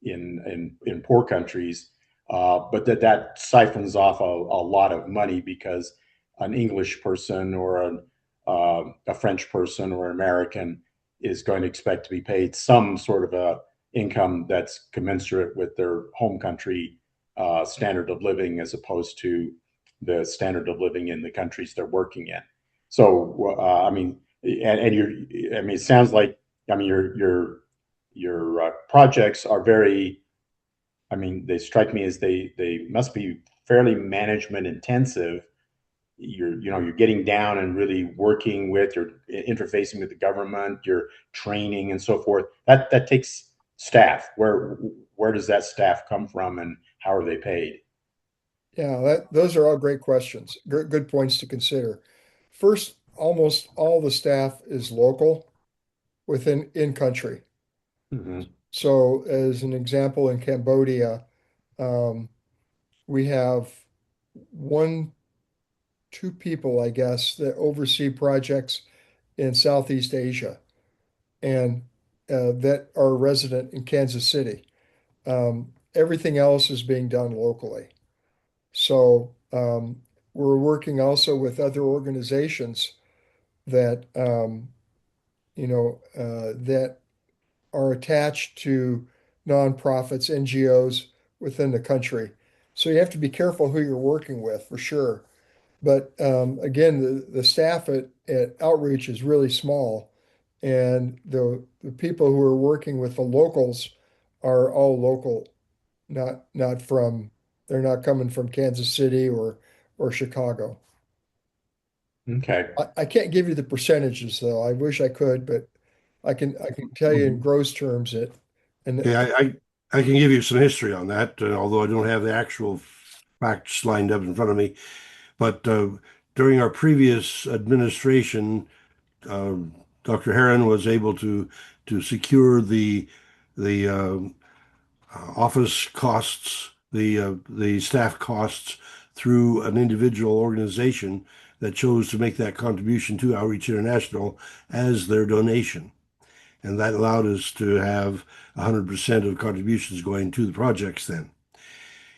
in poor countries, but that siphons off a lot of money because an English person or a French person or an American is going to expect to be paid some sort of a income that's commensurate with their home country standard of living, as opposed to the standard of living in the countries they're working in. So, I mean, and it sounds like, I mean, your projects are very, I mean, they strike me as they must be fairly management intensive. You're getting down and really working with, you're interfacing with the government, you're training and so forth. That takes staff. Where does that staff come from, and how are they paid? Yeah, those are all great questions. Good points to consider. First, almost all the staff is local in country. Mm-hmm. So as an example, in Cambodia, we have two people, I guess, that oversee projects in Southeast Asia and that are resident in Kansas City. Everything else is being done locally. So we're working also with other organizations that that are attached to nonprofits, NGOs within the country. So you have to be careful who you're working with for sure. But again, the staff at Outreach is really small, and the people who are working with the locals are all local, not from, they're not coming from Kansas City or Chicago. Okay. I can't give you the percentages though. I wish I could, but I can tell you in gross terms it. And Okay, I can give you some history on that, although I don't have the actual facts lined up in front of me. But during our previous administration, Dr. Heron was able to secure the office costs, the staff costs through an individual organization that chose to make that contribution to Outreach International as their donation. And that allowed us to have 100% of contributions going to the projects then.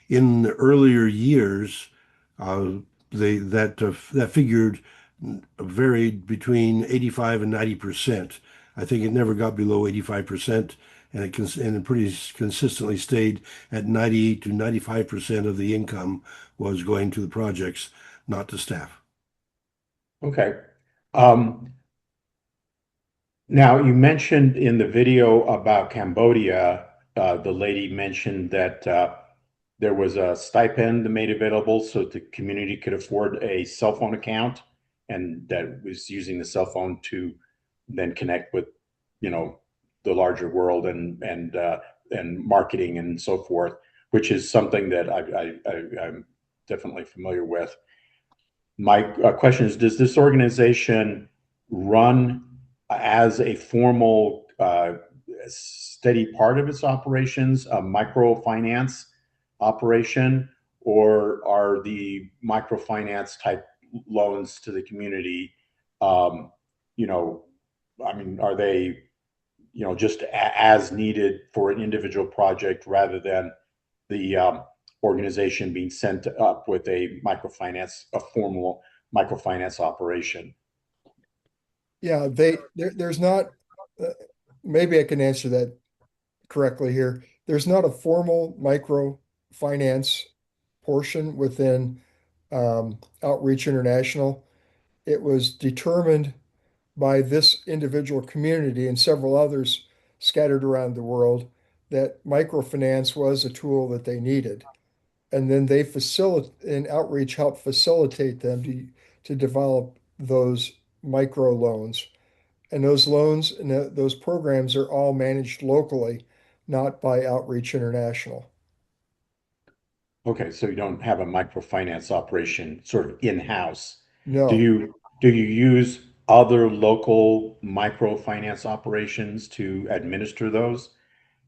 In the earlier years, that figured varied between 85 and 90%. I think it never got below 85%, and it pretty consistently stayed at 90 to 95% of the income was going to the projects, not to staff. Okay. Now, you mentioned in the video about Cambodia, the lady mentioned that there was a stipend made available so the community could afford a cell phone account, and that was using the cell phone to then connect with, the larger world and marketing and so forth, which is something that I'm definitely familiar with. My question is, does this organization run as a formal, steady part of its operations, a microfinance operation, or are the microfinance type loans to the community, are they, just as needed for an individual project rather than the organization being sent up with a formal microfinance operation? yeah, there's not, uh, maybe I can answer that correctly here. There's not a formal microfinance portion within Outreach International. It was determined by this individual community and several others scattered around the world that microfinance was a tool that they needed. And then and Outreach helped facilitate them to develop those micro loans. And those loans and those programs are all managed locally, not by Outreach International. Okay, so you don't have a microfinance operation sort of in-house. Do No, you use other local microfinance operations to administer those?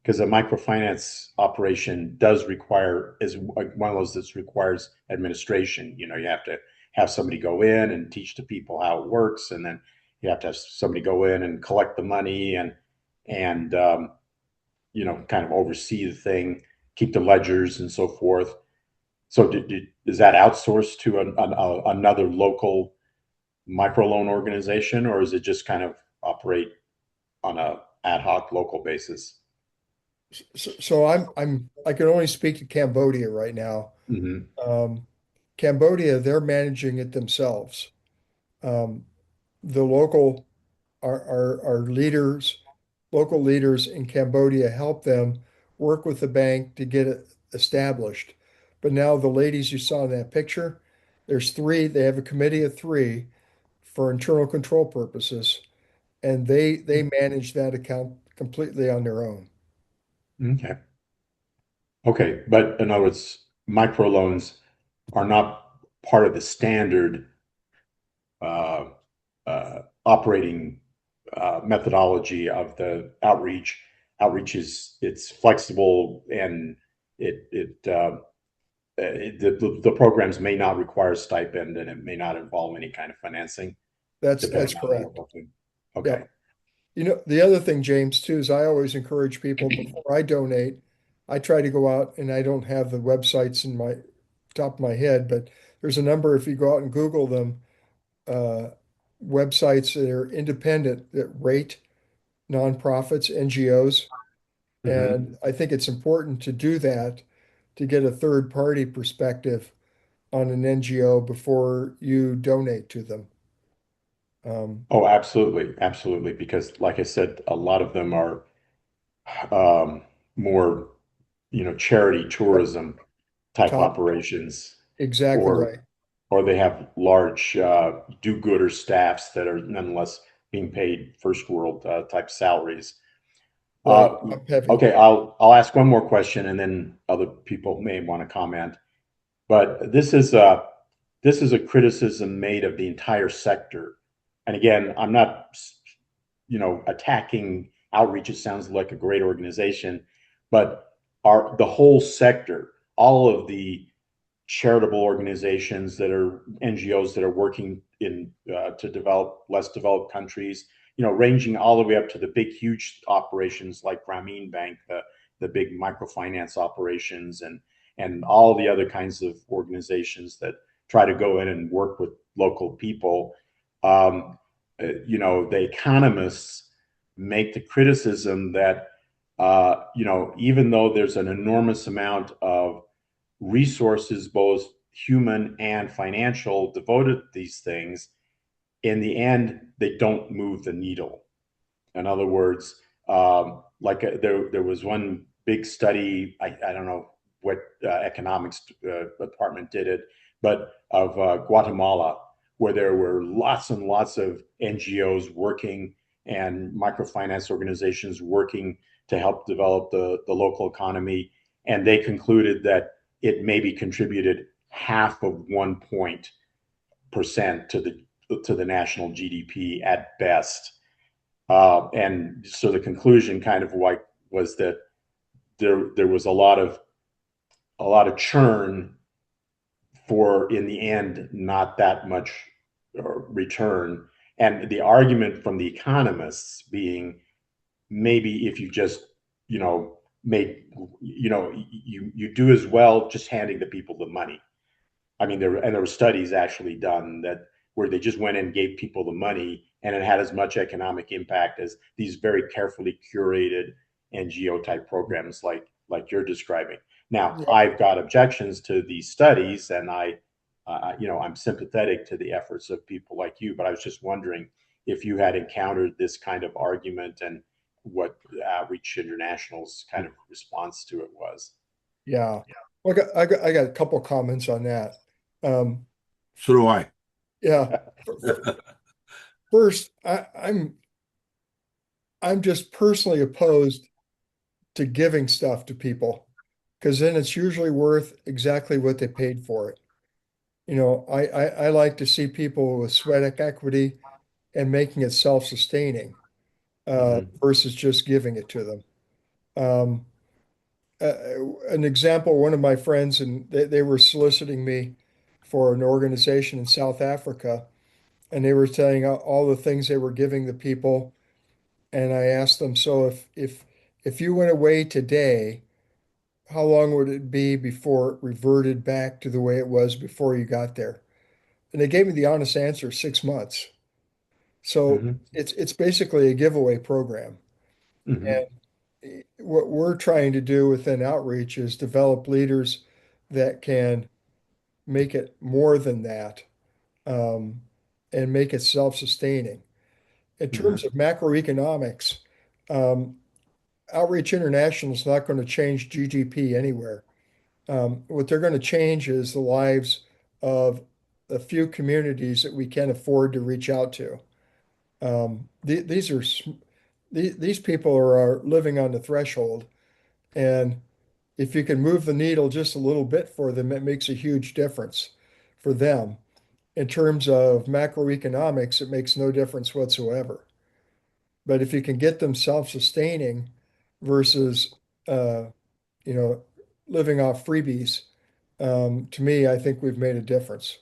Because a microfinance operation is one of those that requires administration. You have to have somebody go in and teach the people how it works, and then you have to have somebody go in and collect the money and kind of oversee the thing, keep the ledgers and so forth. So is that outsourced to another local microloan organization, or is it just kind of operate on a ad hoc local basis? so I can only speak to Cambodia right now. Hmm. Cambodia, they're managing it themselves. Um, the local our leaders, local leaders in Cambodia help them work with the bank to get it established. But now the ladies you saw in that picture, there's three, they have a committee of three for internal control purposes, and they manage that account completely on their own. Okay. Okay, but in other words, microloans are not part of the standard uh, operating methodology of the outreach. outreach it's flexible and the programs may not require a stipend and it may not involve any kind of financing. That's Depending on the correct. local thing. Okay. Yeah. The other thing, James, too, is I always encourage people before I donate, I try to go out and I don't have the websites in my top of my head, but there's a number, if you go out and Google them, uh, websites that are independent that rate nonprofits, NGOs. And I think it's important to do that to get a third party perspective on an NGO before you donate to them. Oh, absolutely. Because, like I said, a lot of them are more, charity tourism type Top, operations, exactly or right. or they have large do-gooder staffs that are nonetheless being paid first world type salaries. Right. Uh, Top heavy. okay, I'll ask one more question, and then other people may want to comment. But this is a criticism made of the entire sector. And again, I'm not, attacking outreach. It sounds like a great organization, but the whole sector, all of the charitable organizations that are NGOs that are working in to develop less developed countries, ranging all the way up to the big, huge operations like Grameen Bank, the big microfinance operations, and all the other kinds of organizations that try to go in and work with local people. The economists make the criticism that even though there's an enormous amount of resources, both human and financial, devoted to these things, in the end, they don't move the needle. In other words, there was one big study, I don't know what economics department did it, but of Guatemala, where there were lots and lots of NGOs working and microfinance organizations working to help develop the local economy. And they concluded that it maybe contributed 0.5% to the national GDP at best. And so the conclusion kind of was that there was a lot of churn for, in the end, not that much return. And the argument from the economists being, maybe if you just you do as well just handing the people the money. I mean, there were studies actually done that where they just went and gave people the money, and it had as much economic impact as these very carefully curated NGO type programs like you're describing. Now, Yeah. I've got objections to these studies, and I'm sympathetic to the efforts of people like you, but I was just wondering if you had encountered this kind of argument and what Outreach International's kind of response to it was. Yeah. Well, I got a couple comments on that. So do I. Yeah. First, I'm just personally opposed to giving stuff to people because then it's usually worth exactly what they paid for it. I like to see people with sweat equity and making it self-sustaining versus just giving it to them. Um, an example, one of my friends, and they were soliciting me for an organization in South Africa, and they were telling all the things they were giving the people. And I asked them, so if you went away today, how long would it be before it reverted back to the way it was before you got there? And they gave me the honest answer, 6 months. So Mm-hmm. it's basically a giveaway program. Mm-hmm. And what we're trying to do within outreach is develop leaders that can make it more than that, um, and make it self-sustaining. In terms of macroeconomics, um, Outreach International is not going to change GDP anywhere. What they're going to change is the lives of a few communities that we can afford to reach out to. These people are living on the threshold, and if you can move the needle just a little bit for them, it makes a huge difference for them. In terms of macroeconomics, it makes no difference whatsoever. But if you can get them self-sustaining, versus, uh, you know, living off freebies. To me, I think we've made a difference.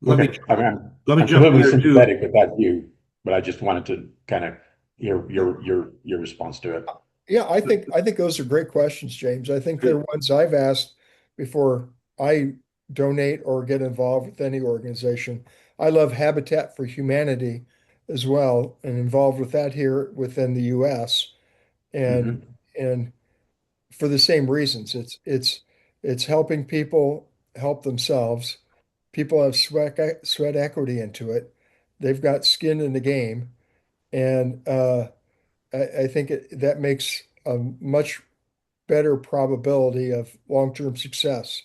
Let me Okay. I mean, let me I'm jump in completely there too. sympathetic with that view, but I just wanted to kind of hear your response to it. Yeah, I think those are great questions, James. I think they're ones I've asked before I donate or get involved with any organization. I love Habitat for Humanity as well, and involved with that here within the US. And Mhm. and for the same reasons. It's helping people help themselves. People have sweat equity into it. They've got skin in the game, and I think that makes a much better probability of long-term success.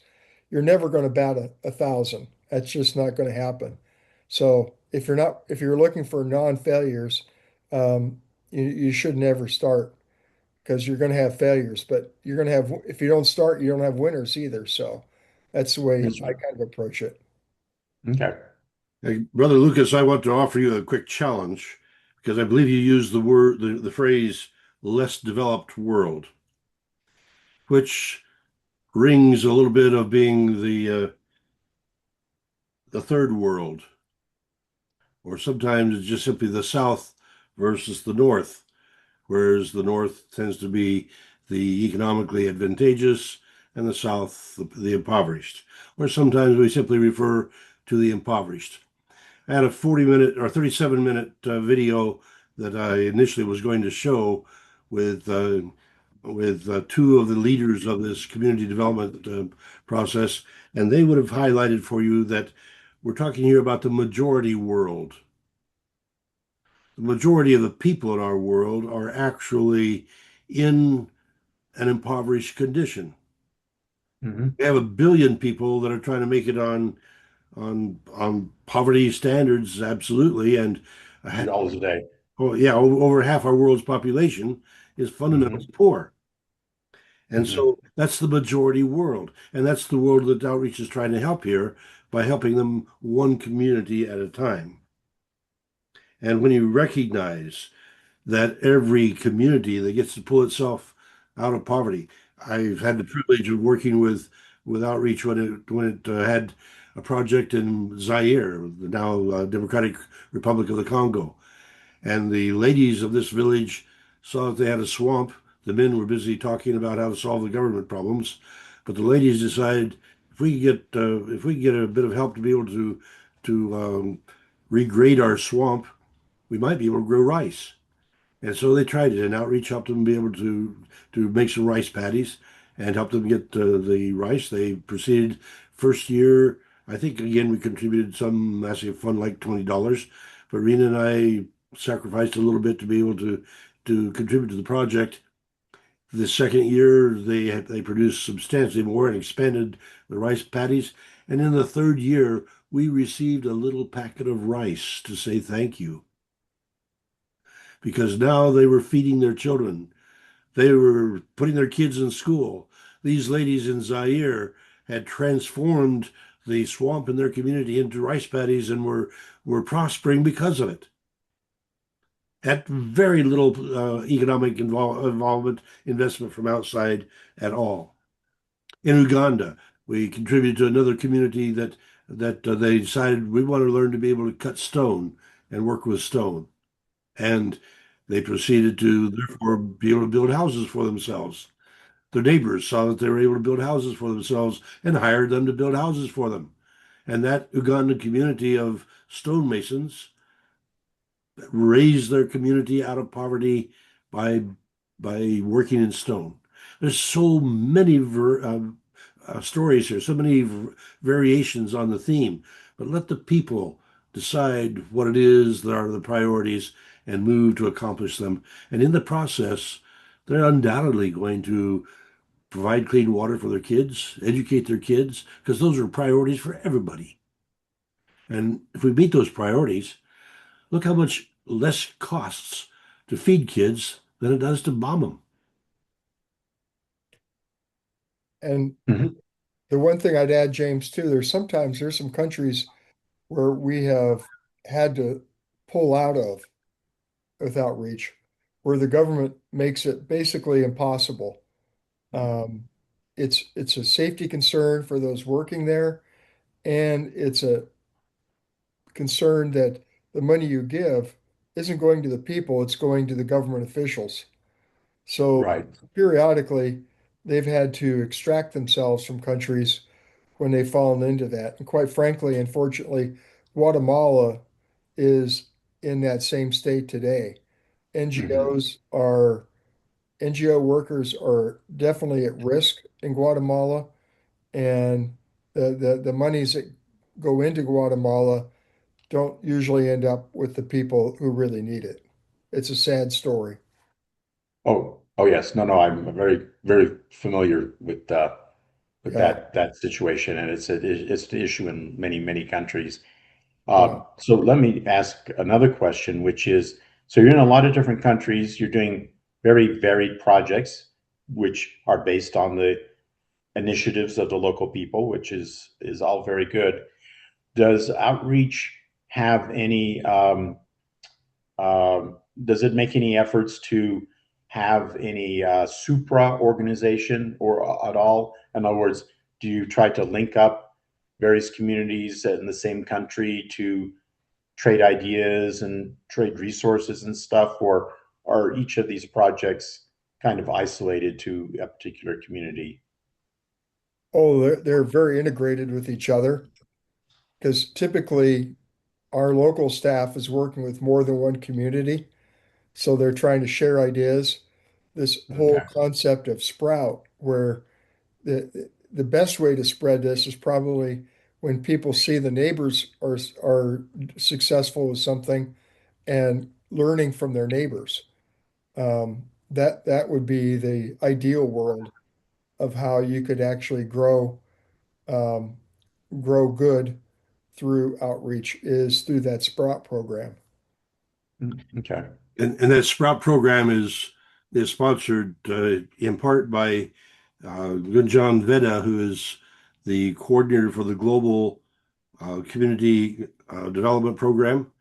You're never going to bat a thousand. That's just not going to happen. So if you're looking for non-failures, you should never start because you're going to have failures, but you're going to have, if you don't start, you don't have winners either. So that's the way That's I right. kind of approach it. Okay. Hey, Brother Lucas, I want to offer you a quick challenge because I believe you used the phrase less developed world, which rings a little bit of being the third world, or sometimes it's just simply the South versus the North, whereas the North tends to be the economically advantageous and the South the impoverished, or sometimes we simply refer to the impoverished. I had a 40-minute or 37-minute video that I initially was going to show with two of the leaders of this community development process, and they would have highlighted for you that we're talking here about the majority world. The majority of the people in our world are actually in an impoverished condition. Mhm. We have 1 billion people that are trying to make it on poverty standards, absolutely, and $2 a day. oh yeah, over half our world's population is fundamentally Mhm. poor. And Mhm. so that's the majority world. And that's the world that outreach is trying to help here by helping them one community at a time. And when you recognize that every community that gets to pull itself out of poverty, I've had the privilege of working with outreach when it had a project in Zaire, the now Democratic Republic of the Congo. And the ladies of this village saw that they had a swamp. The men were busy talking about how to solve the government problems, but the ladies decided if we could get a bit of help to be able to regrade our swamp, we might be able to grow rice. And so they tried it, and outreach helped them be able to make some rice patties and help them get the rice. They proceeded first year. I think again we contributed some massive fund like $20, but Rena and I sacrificed a little bit to be able to contribute to the project. The second year they produced substantially more and expanded the rice patties. And in the third year, we received a little packet of rice to say thank you because now they were feeding their children. They were putting their kids in school. These ladies in Zaire had transformed the swamp in their community into rice paddies and were prospering because of it. At very little economic involvement, investment from outside at all. In Uganda, we contributed to another community that they decided we want to learn to be able to cut stone and work with stone. And they proceeded to therefore be able to build houses for themselves. Their neighbors saw that they were able to build houses for themselves and hired them to build houses for them. And that Ugandan community of stonemasons raised their community out of poverty by by working in stone. There's so many stories here, so many variations on the theme, but let the people decide what it is that are the priorities and move to accomplish them. And in the process, they're undoubtedly going to provide clean water for their kids, educate their kids, because those are priorities for everybody. And if we meet those priorities, look how much less costs to feed kids than it does to bomb them. And Mhm. the one thing I'd add, James, too, there's some countries where we have had to pull out of with outreach. where the government makes it basically impossible. It's a safety concern for those working there, and it's a concern that the money you give isn't going to the people, it's going to the government officials. So Right. periodically, they've had to extract themselves from countries when they've fallen into that. And quite frankly, unfortunately, Guatemala is in that same state today. Mhm. NGOs are NGO workers are definitely at risk in Guatemala, and the monies that go into Guatemala don't usually end up with the people who really need it. It's a sad story. Oh yes. No, I'm very, very familiar with Yeah, that situation, and it's the issue in many, many countries. yeah. So let me ask another question, which is, so you're in a lot of different countries, you're doing very varied projects, which are based on the initiatives of the local people, which is all very good. Does outreach have any does it make any efforts to have any supra organization or at all? In other words, do you try to link up various communities in the same country to trade ideas and trade resources and stuff, or are each of these projects kind of isolated to a particular community? Oh, they're very integrated with each other because typically our local staff is working with more than one community. So they're trying to share ideas. This whole Okay. concept of sprout, where the best way to spread this is probably when people see the neighbors are successful with something and learning from their neighbors. That would be the ideal world of how you could actually um, grow good through outreach is through that Sprout program. Okay. And that Sprout program is sponsored in part by Gunjan Veda, who is the coordinator for the Global Community Development Program,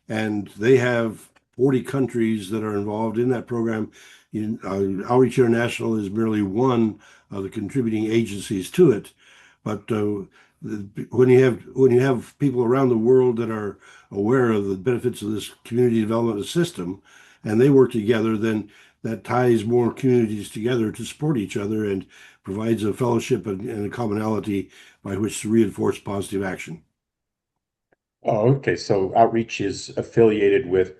and they have 40 countries that are involved in that program. Outreach International is merely one of the contributing agencies to it, but when you have people around the world that are aware of the benefits of this community development system, and they work together, then that ties more communities together to support each other and provides a fellowship and a commonality by which to reinforce positive action. Oh, okay. So outreach is affiliated with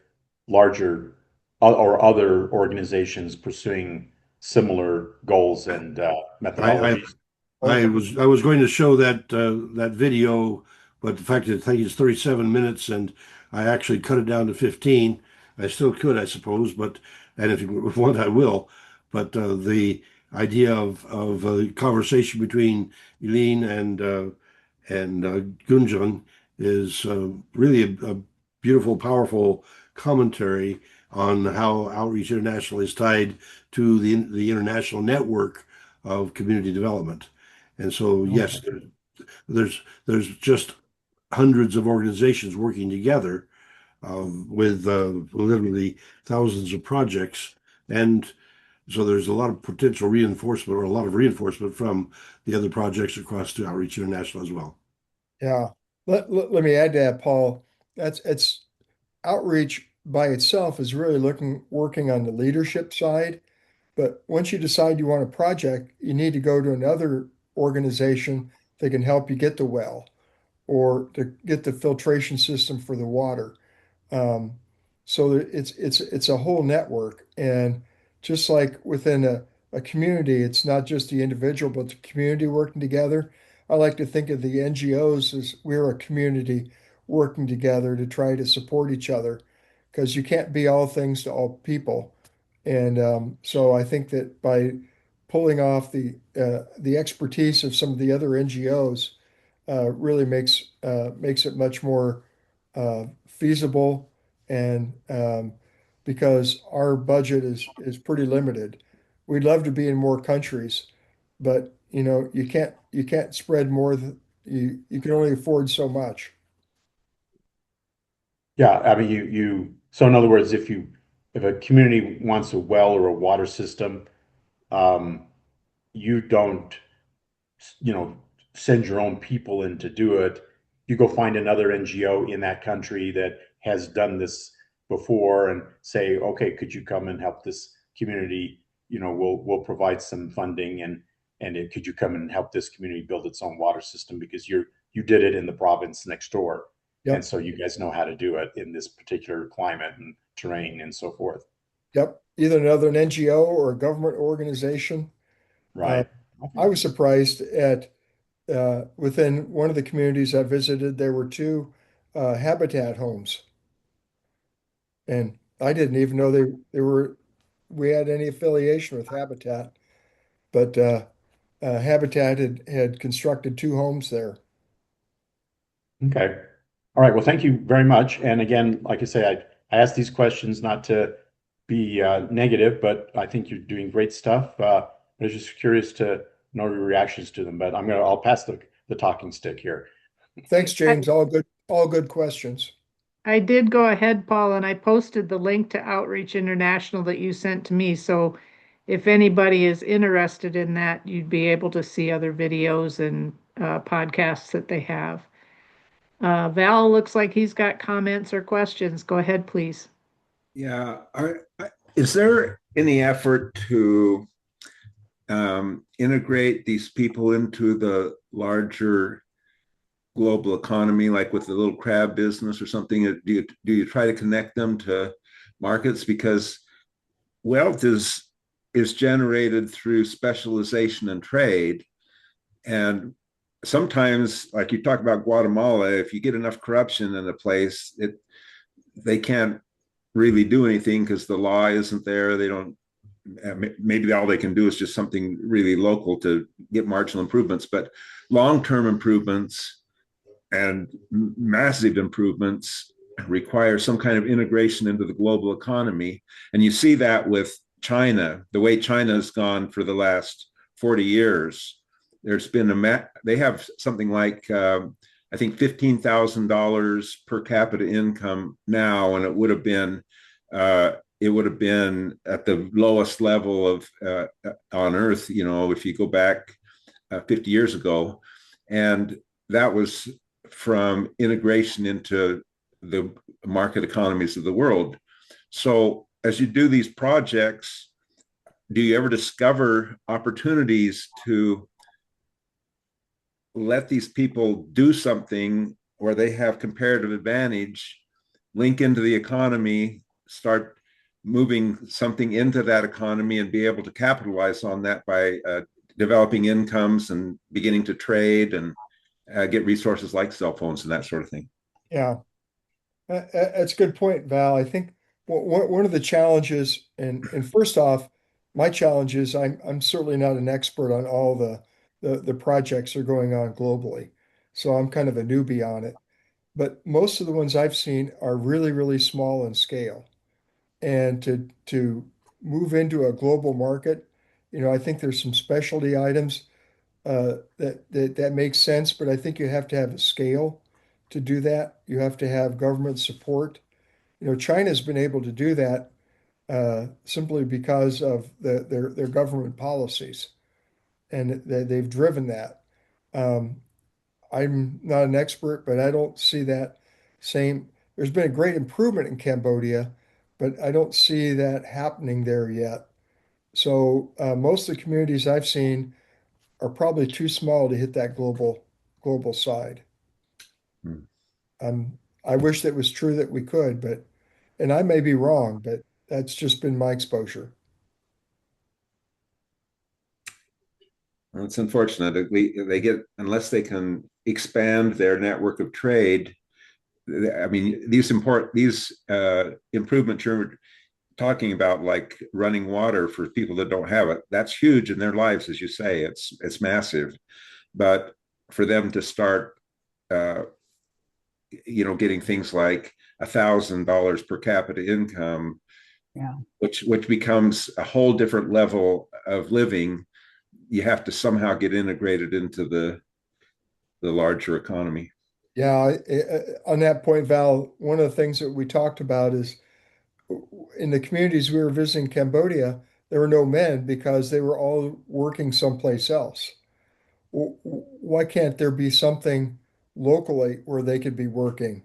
larger or other organizations pursuing similar goals and I, methodologies. Okay. I was going to show that video, but the fact that I think it's 37 minutes and I actually cut it down to 15. I still could, I suppose, but and if you want, I will. But the idea of a conversation between Eileen and Gunjan is really a beautiful, powerful commentary on how Outreach International is tied to the international network of community development. And so, Okay. yes, there's just hundreds of organizations working together with literally thousands of projects, and so there's a lot of potential reinforcement or a lot of reinforcement from the other projects across to Outreach International as well. Yeah. Let me add to that, Paul. It's outreach by itself is really working on the leadership side. But once you decide you want a project, you need to go to another organization that can help you get the well or to get the filtration system for the water. Um, so it's a whole network, and just like within a community, it's not just the individual, but the community working together. I like to think of the NGOs as we're a community working together to try to support each other, because you can't be all things to all people. And so I think that by pulling off the expertise of some of the other NGOs really makes it much more feasible, and because our budget is pretty limited. We'd love to be in more countries, but you can't spread more than you can only afford so much. Yeah, I mean, you so in other words, if you if a community wants a well or a water system, you don't, send your own people in to do it. You go find another NGO in that country that has done this before and say, okay, could you come and help this community? We'll provide some funding and could you come and help this community build its own water system because you did it in the province next door. Yep. And so you guys know how to do it in this particular climate and terrain and so forth. Yep. Either another an NGO or a government organization. Right. I was surprised at within one of the communities I visited, there were two habitat homes. And I didn't even know we had any affiliation with Habitat, but Habitat had constructed two homes there. Okay. All right. Well, thank you very much. And again, like I say, I asked these questions not to be negative, but I think you're doing great stuff. I was just curious to know your reactions to them, but I'll pass the talking stick here. Thanks, James. All good questions. I did go ahead, Paul, and I posted the link to Outreach International that you sent to me. So if anybody is interested in that, you'd be able to see other videos and podcasts that they have. Val looks like he's got comments or questions. Go ahead, please. Yeah. Is there any effort to integrate these people into the larger global economy, like with the little crab business or something? Do you try to connect them to markets? Because wealth is generated through specialization and trade. And sometimes, like you talk about Guatemala, if you get enough corruption in a place, they can't really do anything because the law isn't there. They don't, maybe all they can do is just something really local to get marginal improvements, but long-term improvements and massive improvements require some kind of integration into the global economy. And you see that with China, the way China has gone for the last 40 years. There's been they have something like, I think $15,000 per capita income now, and it would have been at the lowest level of on Earth, if you go back 50 years ago, and that was from integration into the market economies of the world. So as you do these projects, do you ever discover opportunities to let these people do something where they have comparative advantage, link into the economy, start moving something into that economy and be able to capitalize on that by developing incomes and beginning to trade and get resources like cell phones and that sort of thing? Yeah, that's a good point, Val. I think one of the challenges, and first off, my challenge is I'm certainly not an expert on all the projects that are going on globally. So I'm kind of a newbie on it. But most of the ones I've seen are really, really small in scale. And to move into a global market, I think there's some specialty items that makes sense, but I think you have to have a scale to do that. You have to have government support. China's been able to do that simply because of their government policies, and they've driven that. I'm not an expert, but I don't see that same. There's been a great improvement in Cambodia, but I don't see that happening there yet. So most of the communities I've seen are probably too small to hit that global side. I wish that was true that we could, and I may be wrong, but that's just been my exposure. Well, it's unfortunate. They get, unless they can expand their network of trade. I mean, these improvements you're talking about, like running water for people that don't have it, that's huge in their lives, as you say. It's massive, but for them to start, getting things like $1,000 per capita income, yeah, which becomes a whole different level of living. You have to somehow get integrated into the larger economy. Yeah, on that point, Val, one of the things that we talked about is in the communities we were visiting Cambodia, there were no men because they were all working someplace else. Why can't there be something locally where they could be working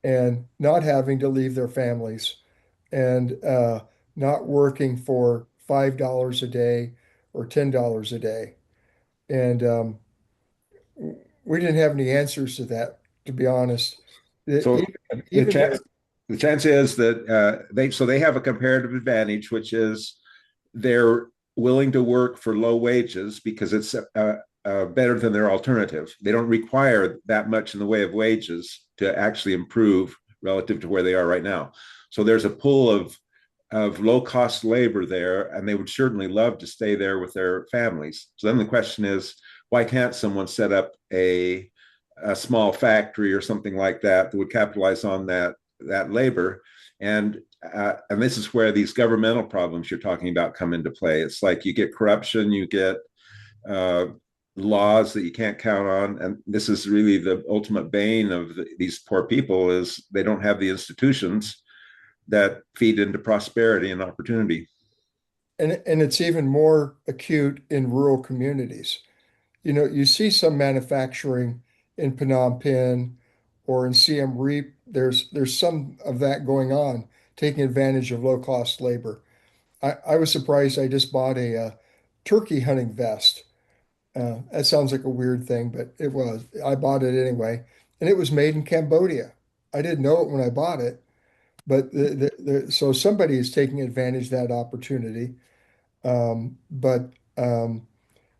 and not having to leave their families and not working for $5 a day or $10 a day? And we didn't have any answers to that, to be honest. So Even, the even chance the chance is that they have a comparative advantage, which is they're willing to work for low wages because it's better than their alternative. They don't require that much in the way of wages to actually improve relative to where they are right now. So there's a pool of low cost labor there, and they would certainly love to stay there with their families. So then the question is, why can't someone set up a small factory or something like that that would capitalize on that labor? And this is where these governmental problems you're talking about come into play. It's like you get corruption, you get uh, laws that you can't count on, and this is really the ultimate bane of these poor people, is they don't have the institutions that feed into prosperity and opportunity. and it's even more acute in rural communities. You see some manufacturing in Phnom Penh or in Siem Reap. There's some of that going on, taking advantage of low cost labor. I was surprised. I just bought a turkey hunting vest. That sounds like a weird thing, but it was. I bought it anyway, and it was made in Cambodia. I didn't know it when I bought it, but so somebody is taking advantage of that opportunity. But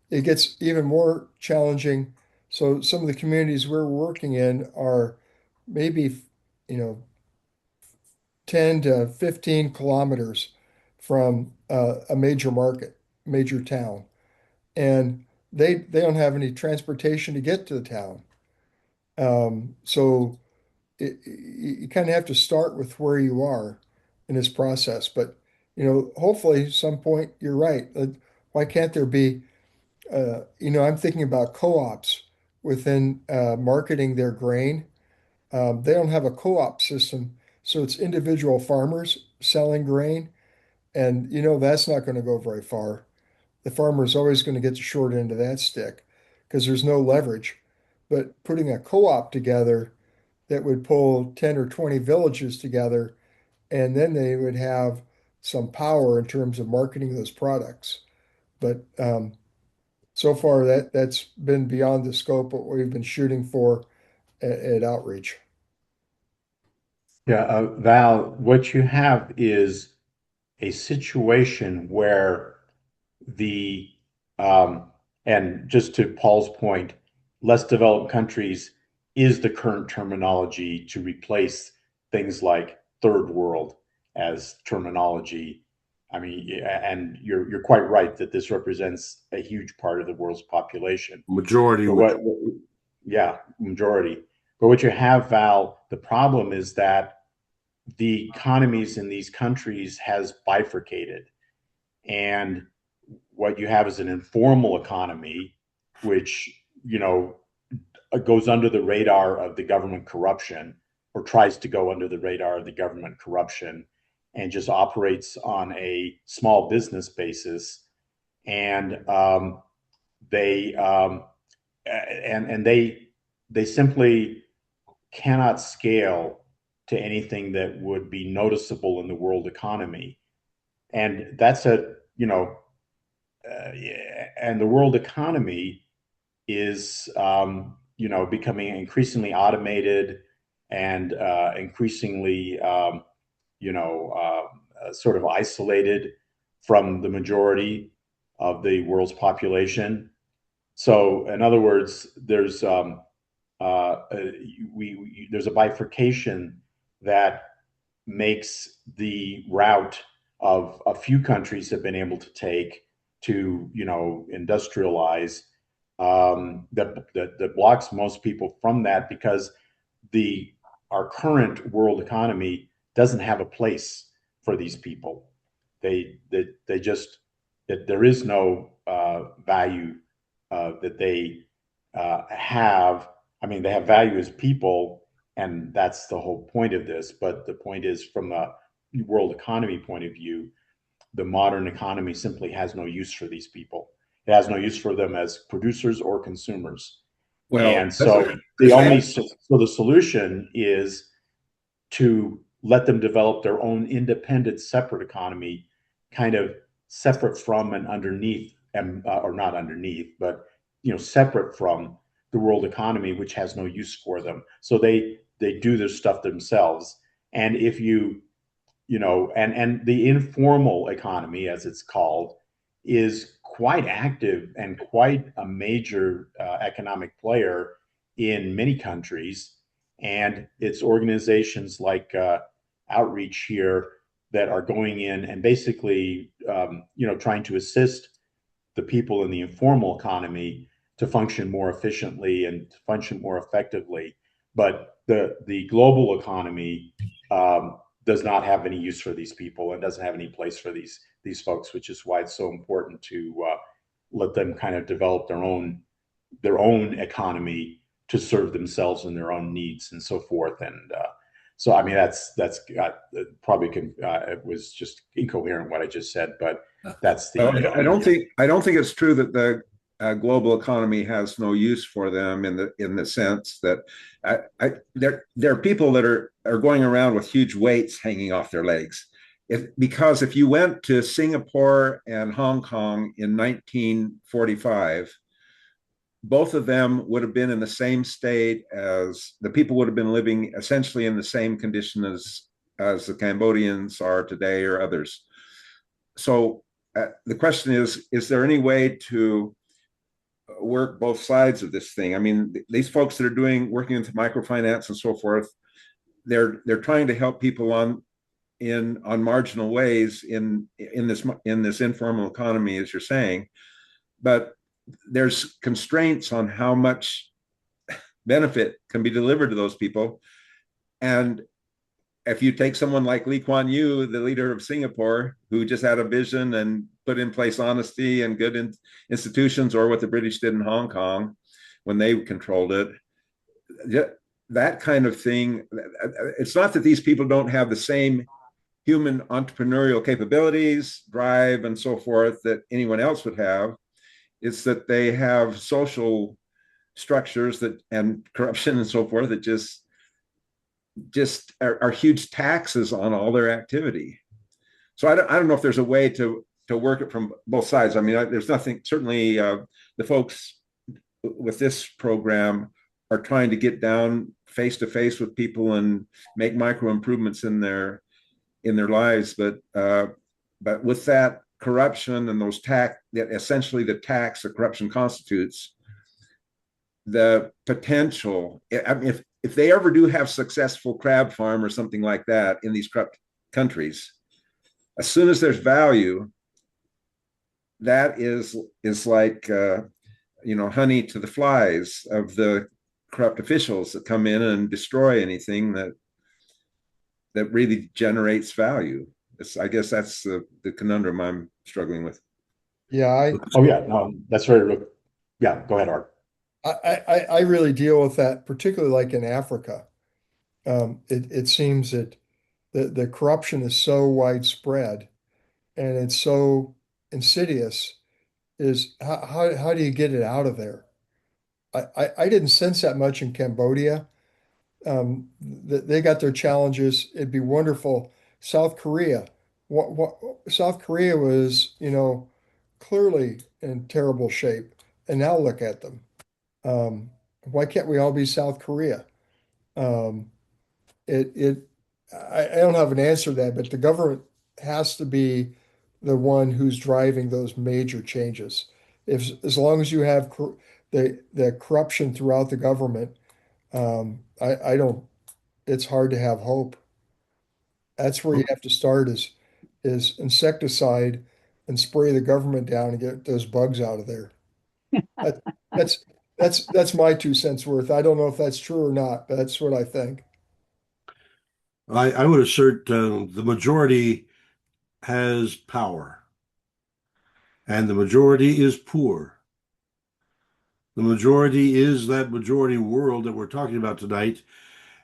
it gets even more challenging. So some of the communities we're working in are maybe, you know, 10 to 15 kilometers from a major market, major town, and they don't have any transportation to get to the town. So you kind of have to start with where you are in this process. But hopefully, some point you're right. Why can't there be I'm thinking about co-ops within marketing their grain. They don't have a co-op system, so it's individual farmers selling grain, and that's not going to go very far. The farmer is always going to get the short end of that stick because there's no leverage. But putting a co-op together that would pull 10 or 20 villages together, and then they would have some power in terms of marketing those products. But so far that's been beyond the scope of what we've been shooting for at outreach. Yeah, Val, what you have is a situation where the and just to Paul's point, less developed countries is the current terminology to replace things like third world as terminology. I mean, and you're quite right that this represents a huge part of the world's population. Majority. But yeah, majority. But what you have, Val, the problem is that the economies in these countries has bifurcated. And what you have is an informal economy, which, goes under the radar of the government corruption, or tries to go under the radar of the government corruption, and just operates on a small business basis. And they and they simply cannot scale to anything that would be noticeable in the world economy. And that's and the world economy is, becoming increasingly automated and increasingly, sort of isolated from the majority of the world's population. So, in other words, there's there's a bifurcation that makes the route of a few countries have been able to take to industrialize, that blocks most people from that, because our current world economy doesn't have a place for these people. They just, that there is no value that they have. I mean, they have value as people, and that's the whole point of this. But the point is, from a world economy point of view, the modern economy simply has no use for these people. It has no use for them as producers or consumers. Well, and so the solution is to let them develop their own independent, separate economy, kind of separate from and underneath, or not underneath, but separate from the world economy, which has no use for them. So they do their stuff themselves. And if and the informal economy, as it's called, is quite active and quite a major economic player in many countries. And it's organizations like Outreach here that are going in and basically, trying to assist the people in the informal economy to function more efficiently and to function more effectively. But the global economy does not have any use for these people and doesn't have any place for these folks, which is why it's so important to let them kind of develop their own economy to serve themselves and their own needs and so forth. And so, I mean, that's probably it was just incoherent what I just said, but that's the. Well, I don't think it's true that the global economy has no use for them in the sense that there are people that are going around with huge weights hanging off their legs. Because if you went to Singapore and Hong Kong in 1945, both of them would have been in the same state as the people would have been living essentially in the same condition as the Cambodians are today or others. So the question is there any way to work both sides of this thing? I mean, these folks that are working into microfinance and so forth, they're trying to help people on marginal ways in this informal economy, as you're saying, but there's constraints on how much benefit can be delivered to those people. And if you take someone like Lee Kuan Yew, the leader of Singapore, who just had a vision and put in place honesty and good institutions, or what the British did in Hong Kong when they controlled it, that kind of thing, it's not that these people don't have the same human entrepreneurial capabilities, drive, and so forth that anyone else would have. It's that they have social structures and corruption and so forth that just are huge taxes on all their activity. So I don't know if there's a way to work it from both sides. I mean, there's nothing, certainly the folks with this program are trying to get down face to face with people and make micro improvements in their lives. But with that corruption and those essentially the tax that corruption constitutes, the potential, I mean, if they ever do have successful crab farm or something like that in these corrupt countries, as soon as there's value, that is like honey to the flies of the corrupt officials that come in and destroy anything that really generates value. I guess that's the conundrum I'm struggling with. Yeah, that's very. Yeah, go ahead, Art. I really deal with that, particularly like in Africa. It seems that the corruption is so widespread and it's so insidious. Is how do you get it out of there? I didn't sense that much in Cambodia. They got their challenges. It'd be wonderful. South Korea, what South Korea was, clearly in terrible shape, and now look at them. Why can't we all be South Korea? Um, I don't have an answer to that, but the government has to be the one who's driving those major changes. As long as you have the corruption throughout the government, I don't. It's hard to have hope. That's where you have to start is insecticide and spray the government down and get those bugs out of there. That, that's my 2 cents worth. I don't know if that's true or not, but that's what I think. I would assert the majority has power, and the majority is poor. The majority is that majority world that we're talking about tonight.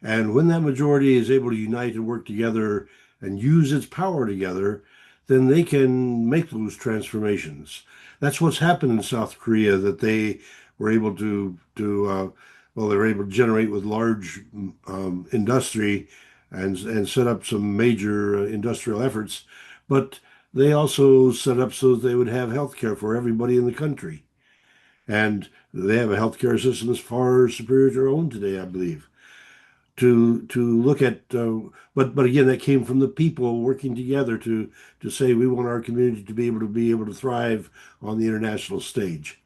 And when that majority is able to unite and work together, and use its power together, then they can make those transformations. That's what's happened in South Korea, that they were able well, they were able to generate with large industry and set up some major industrial efforts, but they also set up so that they would have health care for everybody in the country. And they have a healthcare system that's far superior to our own today, I believe. To look at, but again, that came from the people working together to say we want our community to be able to thrive on the international stage.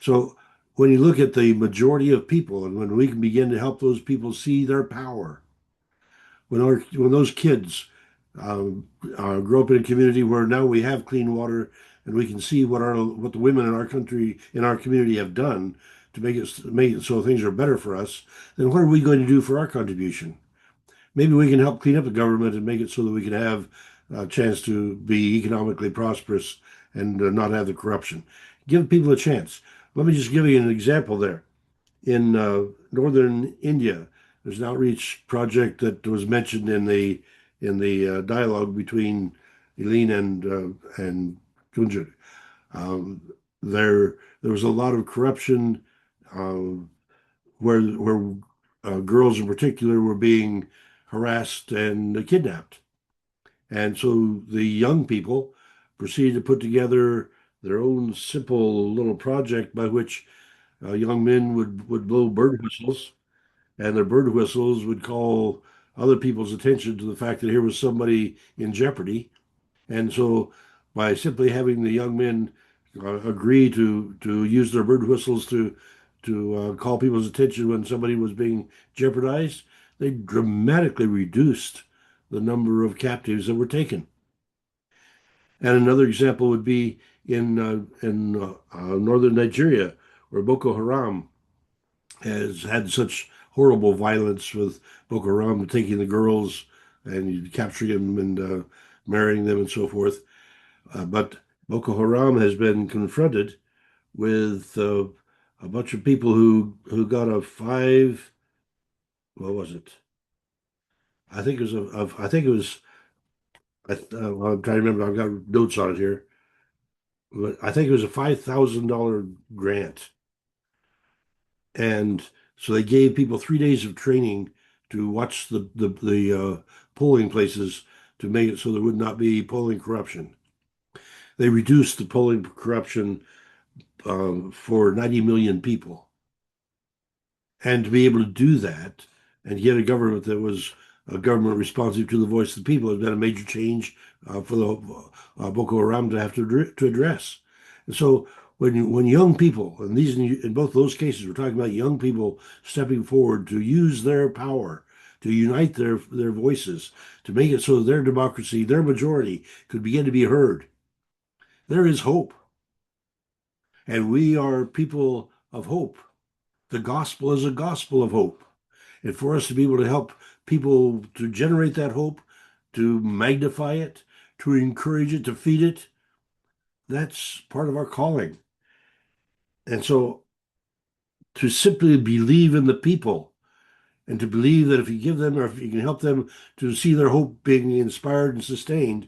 So when you look at the majority of people, and when we can begin to help those people see their power, when those kids grow up in a community where now we have clean water and we can see what the women in our country, in our community have done to make it so things are better for us, then what are we going to do for our contribution? Maybe we can help clean up the government and make it so that we can have a chance to be economically prosperous and not have the corruption. Give people a chance. Let me just give you an example there. In northern India, there's an outreach project that was mentioned in the dialogue between Eileen and Gunjan. There was a lot of corruption, where girls in particular were being harassed and kidnapped. And so the young people proceeded to put together their own simple little project by which young men would blow bird whistles, and their bird whistles would call other people's attention to the fact that here was somebody in jeopardy. And so by simply having the young men agree to use their bird whistles to call people's attention when somebody was being jeopardized, they dramatically reduced the number of captives that were taken. And another example would be in northern Nigeria, where Boko Haram has had such horrible violence, with Boko Haram taking the girls and capturing them and marrying them and so forth. But Boko Haram has been confronted with a bunch of people who got a five. What was it? I think it was I think it was. Well, I'm trying to remember. I've got notes on it here, but I think it was a $5,000 grant, and so they gave people 3 days of training to watch the polling places to make it so there would not be polling corruption. They reduced the polling corruption for 90 million people. And to be able to do that and get a government that was a government responsive to the voice of the people has been a major change for the Boko Haram to have to address. And so when young people, and in both those cases, we're talking about young people stepping forward to use their power, to unite their voices, to make it so that their democracy, their majority, could begin to be heard. There is hope. And we are people of hope. The gospel is a gospel of hope. And for us to be able to help people to generate that hope, to magnify it, to encourage it, to feed it, that's part of our calling. And so to simply believe in the people and to believe that if you give them or if you can help them to see their hope being inspired and sustained,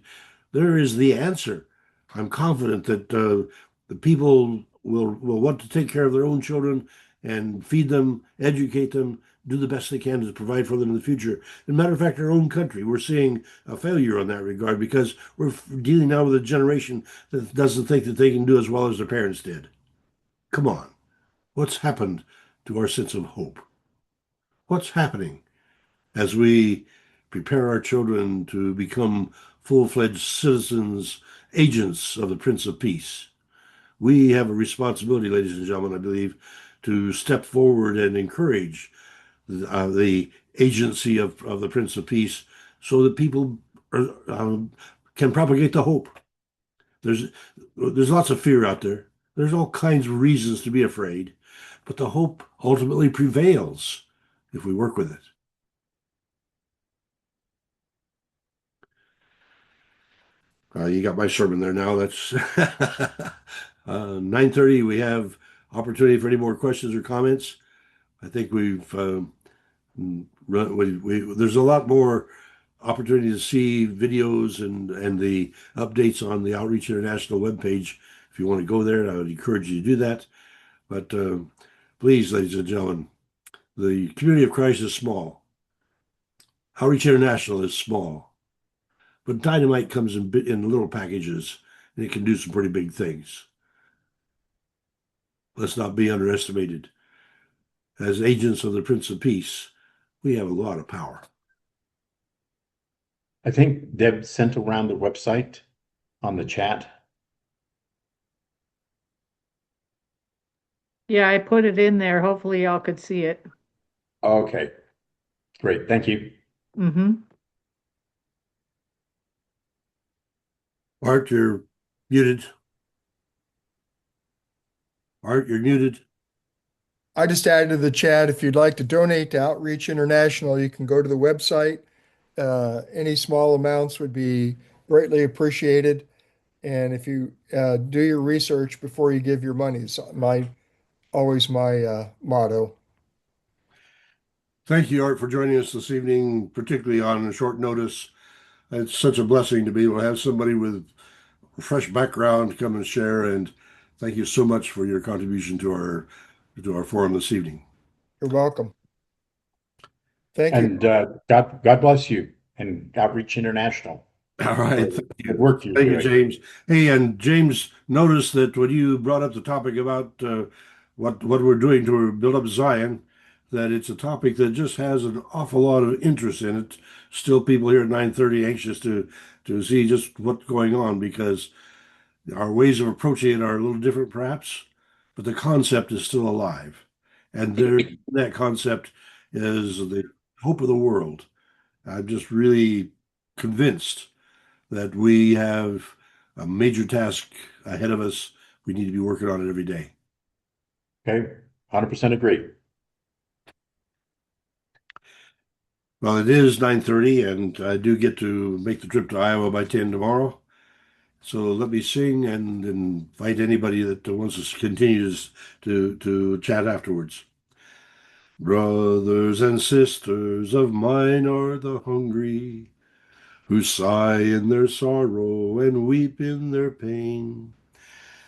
there is the answer. I'm confident that the people will want to take care of their own children and feed them, educate them, do the best they can to provide for them in the future. As a matter of fact, our own country, we're seeing a failure on that regard because we're dealing now with a generation that doesn't think that they can do as well as their parents did. Come on. What's happened to our sense of hope? What's happening as we prepare our children to become full-fledged citizens, agents of the Prince of Peace? We have a responsibility, ladies and gentlemen, I believe, to step forward and encourage the agency of the Prince of Peace so that people can propagate the hope. There's lots of fear out there. There's all kinds of reasons to be afraid, but the hope ultimately prevails if we work with it. You got my sermon there now. That's 9:30. We have opportunity for any more questions or comments. I think we've there's a lot more opportunity to see videos and the updates on the Outreach International webpage, if you want to go there, I would encourage you to do that. But please, ladies and gentlemen, the community of Christ is small. Outreach International is small. But dynamite comes in little packages, and it can do some pretty big things. Let's not be underestimated. As agents of the Prince of Peace, we have a lot of power. I think Deb sent around the website on the chat. Yeah, I put it in there. Hopefully y'all could see it. Okay, great. Thank you. Mm-hmm. Art, you're muted. Art, you're muted. I just added to the chat, if you'd like to donate to Outreach International, you can go to the website. Any small amounts would be greatly appreciated. And if you do your research before you give your money, it's always my motto. Thank you, Art, for joining us this evening, particularly on short notice. It's such a blessing to be able to have somebody with a fresh background come and share. And thank you so much for your contribution to our forum this evening. You're welcome. Thank you. And God bless you and Outreach International. All right. Thank you. Good work you're Thank you, doing. James. Hey, and James, notice that when you brought up the topic about what we're doing to build up Zion, that it's a topic that just has an awful lot of interest in it. Still, people here at 9:30 anxious to see just what's going on, because our ways of approaching it are a little different, perhaps, but the concept is still alive, and that concept is the hope of the world. I'm just really convinced that we have a major task ahead of us. We need to be working on it every day. Okay, 100% agree. Well, it is 9:30, and I do get to make the trip to Iowa by 10 tomorrow. So let me sing and invite anybody that wants to continue to chat afterwards. Brothers and sisters of mine are the hungry, who sigh in their sorrow and weep in their pain.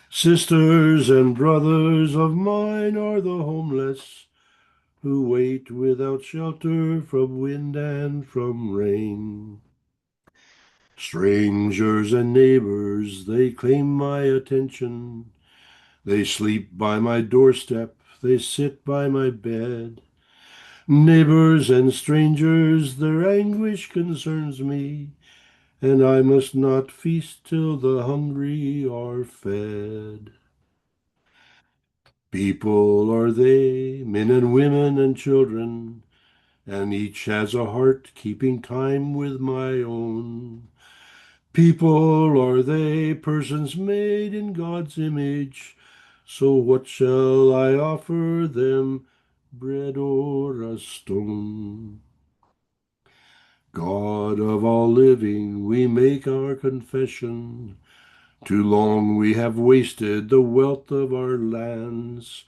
Sisters and brothers of mine are the homeless, who wait without shelter from wind and from rain. Strangers and neighbors, they claim my attention. They sleep by my doorstep, they sit by my bed. Neighbors and strangers, their anguish concerns me, and I must not feast till the hungry are fed. People are they, men and women and children, and each has a heart keeping time with my own. People are they, persons made in God's image, so what shall I offer them, bread or a stone? God of all living, we make our confession. Too long we have wasted the wealth of our lands.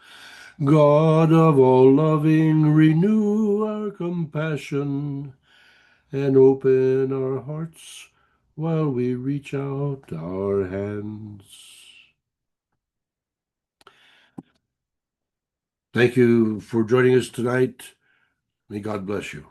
God of all loving, renew our compassion and open our hearts while we reach out our hands. Thank you for joining us tonight. May God bless you.